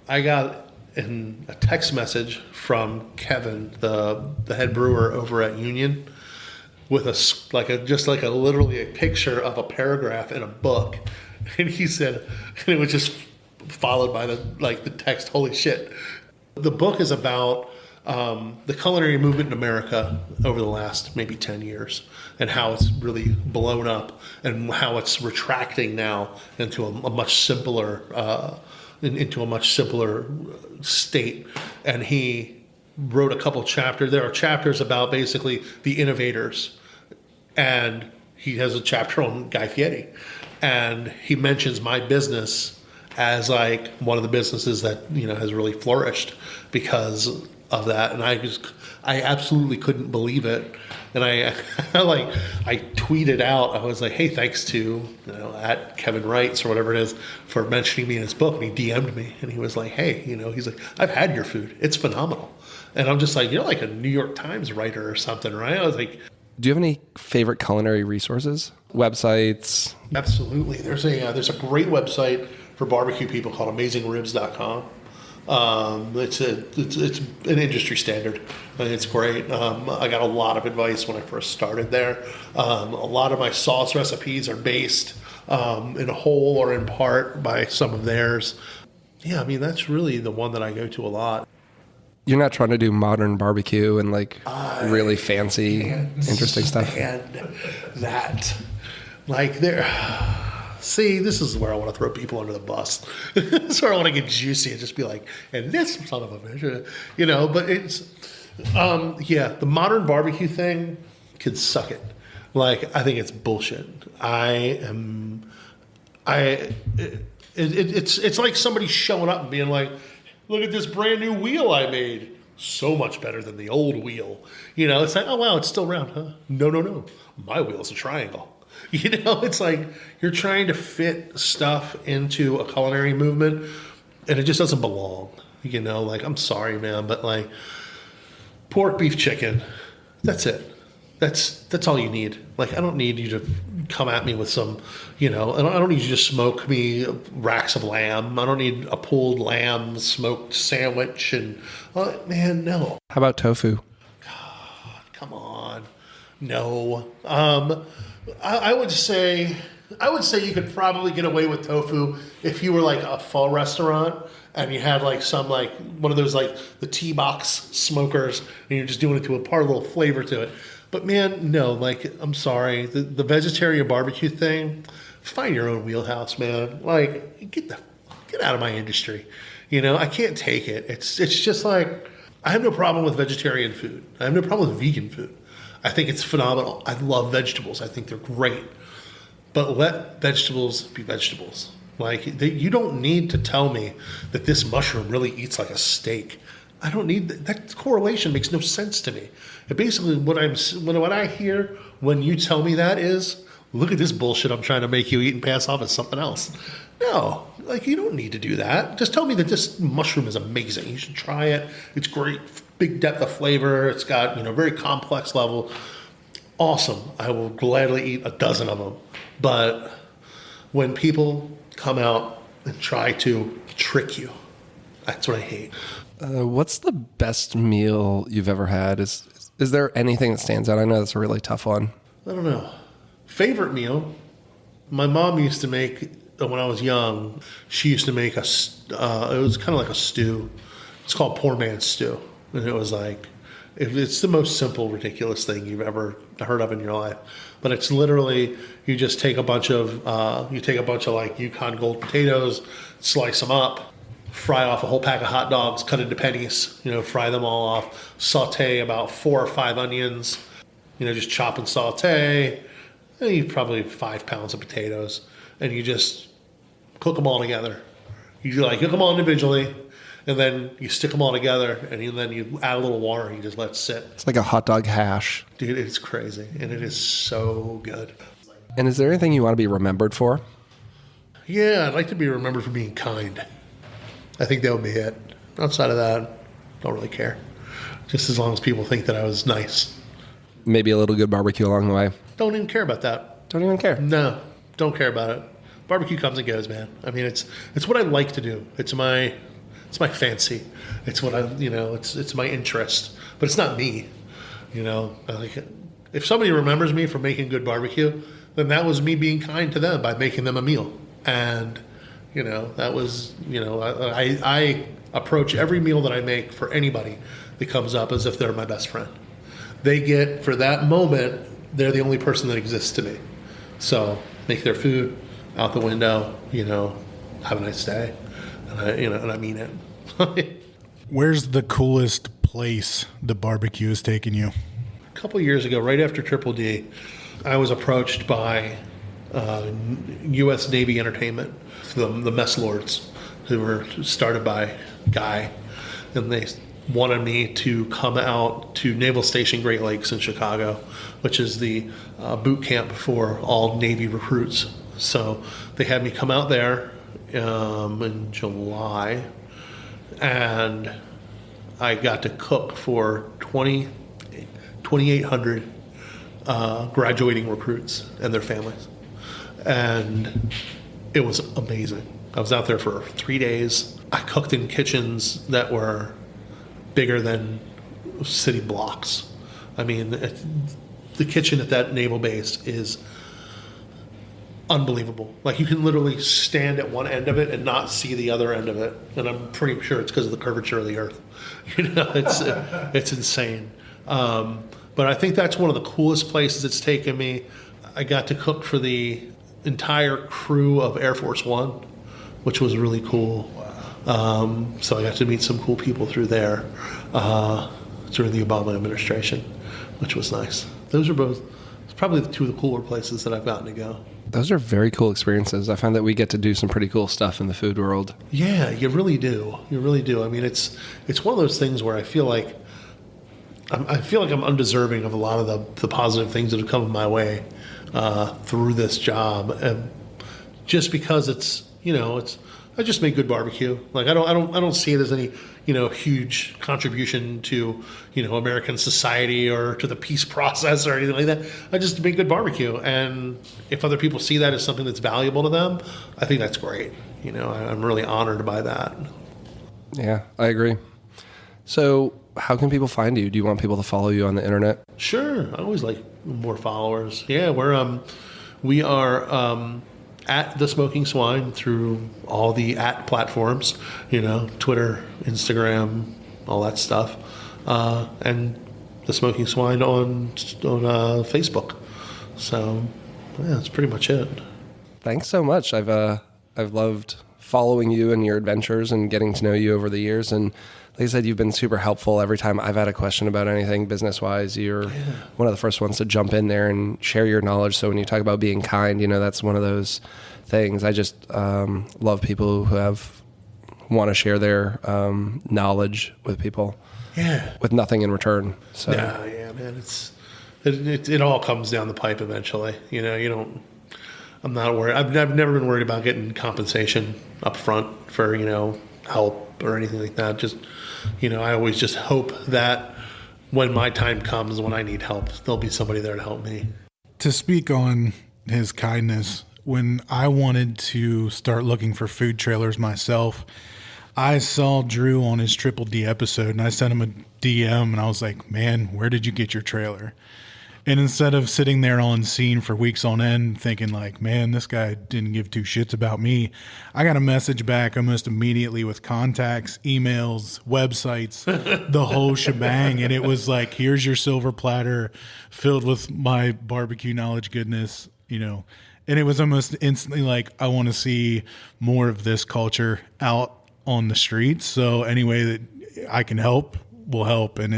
a text message from Kevin, the head brewer over at Union, with literally a picture of a paragraph in a book, and he said, and it was just followed by the text. Holy shit! The book is about the culinary movement in America over the last maybe 10 years and how it's really blown up and how it's retracting now into a much simpler state. And he wrote a couple chapters. There are chapters about basically the innovators, and he has a chapter on Guy Fieri, and he mentions my business as like one of the businesses that has really flourished because of that. And I absolutely couldn't believe it. And I tweeted out, I was like, hey, thanks to at Kevin Wrights or whatever it is for mentioning me in his book. And he DM'd me and he was like, hey, he's like, I've had your food, it's phenomenal. And I'm just like, you're like a New York Times writer or something, right? I was like, do you have any favorite culinary resources, websites? Absolutely. There's a great website for barbecue people called AmazingRibs.com. It's an industry standard. I think it's great. I got a lot of advice when I first started there. A lot of my sauce recipes are based in whole or in part by some of theirs. Yeah, I mean, that's really the one that I go to a lot. You're not trying to do modern barbecue and really fancy, interesting stuff. And that, there. See, this is where I want to throw people under the bus. This is where I want to get juicy and just be like, and this son of a bitch, But it's, the modern barbecue thing can suck it. I think it's bullshit. It's like somebody showing up and being like, look at this brand new wheel I made. So much better than the old wheel. It's like, oh, wow, it's still round, huh? No. My wheel's a triangle. It's like you're trying to fit stuff into a culinary movement and it just doesn't belong. I'm sorry, man, but pork, beef, chicken, that's it. That's all you need. I don't need you to come at me with some, I don't need you to smoke me racks of lamb. I don't need a pulled lamb smoked sandwich and, man, no. How about tofu? God, come on. No. I would say you could probably get away with tofu if you were a pho restaurant and you had some one of those the tea box smokers and you're just doing it to impart a little flavor to it. But man, no, I'm sorry, the vegetarian barbecue thing, find your own wheelhouse, man. Get out of my industry. I can't take it. It's just I have no problem with vegetarian food. I have no problem with vegan food. I think it's phenomenal. I love vegetables. I think they're great. But let vegetables be vegetables. You don't need to tell me that this mushroom really eats like a steak. I don't need that. That correlation makes no sense to me. And basically, what I hear when you tell me that is, look at this bullshit I'm trying to make you eat and pass off as something else. No, you don't need to do that. Just tell me that this mushroom is amazing. You should try it. It's great, big depth of flavor. It's got very complex level. Awesome. I will gladly eat a dozen of them. But when people come out and try to trick you, that's what I hate. What's the best meal you've ever had? Is there anything that stands out? I know that's a really tough one. I don't know. Favorite meal? My mom used to make, when I was young, she used to make it was kind of like a stew. It's called poor man's stew. And it was it's the most simple, ridiculous thing you've ever heard of in your life. But it's literally, you just take a bunch of Yukon Gold potatoes, slice them up, fry off a whole pack of hot dogs, cut into pennies, fry them all off, saute about 4 or 5 onions, just chop and saute, and you probably 5 pounds of potatoes, and you just cook them all together. You cook them all individually, and then you stick them all together, and then you add a little water, and you just let it sit. It's like a hot dog hash. Dude, it's crazy, and it is so good. And is there anything you want to be remembered for? Yeah, I'd like to be remembered for being kind. I think that would be it. Outside of that, don't really care. just as long as people think that I was nice. Maybe a little good barbecue along the way. Don't even care about that. Don't even care. No, don't care about it. Barbecue comes and goes, man. I mean, it's what I like to do. It's my fancy. It's what it's my interest. But it's not me. If somebody remembers me for making good barbecue, then that was me being kind to them by making them a meal. And that was I approach every meal that I make for anybody that comes up as if they're my best friend. They get, for that moment, they're the only person that exists to me. So make their food out the window, have a nice day. And I mean it. Where's the coolest place the barbecue has taken you? A couple of years ago, right after Triple D, I was approached by U.S. Navy Entertainment, the mess lords, who were started by Guy, and they wanted me to come out to Naval Station Great Lakes in Chicago, which is the boot camp for all Navy recruits. So they had me come out there in July, and I got to cook for 2,800 graduating recruits and their families. And it was amazing. I was out there for 3 days. I cooked in kitchens that were bigger than city blocks. I mean, the kitchen at that naval base is unbelievable. Like, you can literally stand at one end of it and not see the other end of it. And I'm pretty sure it's because of the curvature of the earth. It's insane. But I think that's one of the coolest places it's taken me. I got to cook for the entire crew of Air Force One, which was really cool. So I got to meet some cool people through there during the Obama administration, which was nice. Those are both probably the two of the cooler places that I've gotten to go. Those are very cool experiences. I find that we get to do some pretty cool stuff in the food world. Yeah, you really do. You really do. I mean, it's one of those things where I feel like I'm undeserving of a lot of the positive things that have come my way through this job, and just because I just make good barbecue. Like, I don't see it as any huge contribution to American society or to the peace process or anything like that. I just make good barbecue, and if other people see that as something that's valuable to them, I think that's great. I'm really honored by that. Yeah, I agree. So, how can people find you? Do you want people to follow you on the internet? Sure, I always like more followers. Yeah, we are at The Smoking Swine through all the platforms, Twitter, Instagram, all that stuff, and The Smoking Swine on Facebook. So, yeah, that's pretty much it. Thanks so much. I've loved following you and your adventures and getting to know you over the years. And like I said, you've been super helpful every time I've had a question about anything business-wise. You're one of the first ones to jump in there and share your knowledge. So when you talk about being kind, that's one of those things. I just love people who want to share their knowledge with people. Yeah. With nothing in return. So yeah, man, it all comes down the pipe eventually. I'm not worried. I've never been worried about getting compensation up front for help or anything like that. Just I always just hope that when my time comes, when I need help, there'll be somebody there to help me. To speak on his kindness, when I wanted to start looking for food trailers myself, I saw Drew on his Triple D episode, and I sent him a DM, and I was like, man, where did you get your trailer? And instead of sitting there on scene for weeks on end thinking like, man, this guy didn't give two shits about me, I got a message back almost immediately with contacts, emails, websites, the whole shebang. And it was like, here's your silver platter filled with my barbecue knowledge goodness, And it was almost instantly like, I want to see more of this culture out on the streets. So any way that I can help will help. And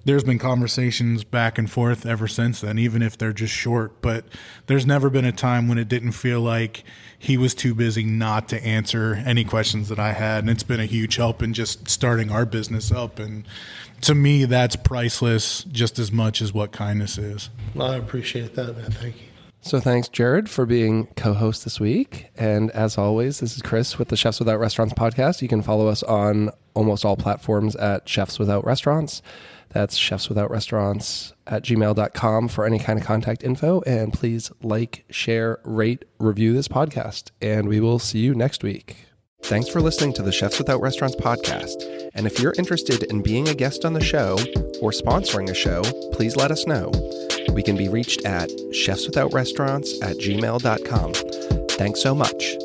there's been conversations back and forth ever since then, even if they're just short. But there's never been a time when it didn't feel like he was too busy not to answer any questions that I had. And it's been a huge help in just starting our business up. And to me, that's priceless just as much as what kindness is. Well, I appreciate that, man. Thank you. So thanks, Jared, for being co-host this week. And as always, this is Chris with the Chefs Without Restaurants podcast. You can follow us on almost all platforms at Chefs Without Restaurants. That's chefswithoutrestaurants@gmail.com for any kind of contact info. And please like, share, rate, review this podcast. And we will see you next week. Thanks for listening to the Chefs Without Restaurants podcast. And if you're interested in being a guest on the show or sponsoring a show, please let us know. We can be reached at chefswithoutrestaurants@gmail.com. Thanks so much.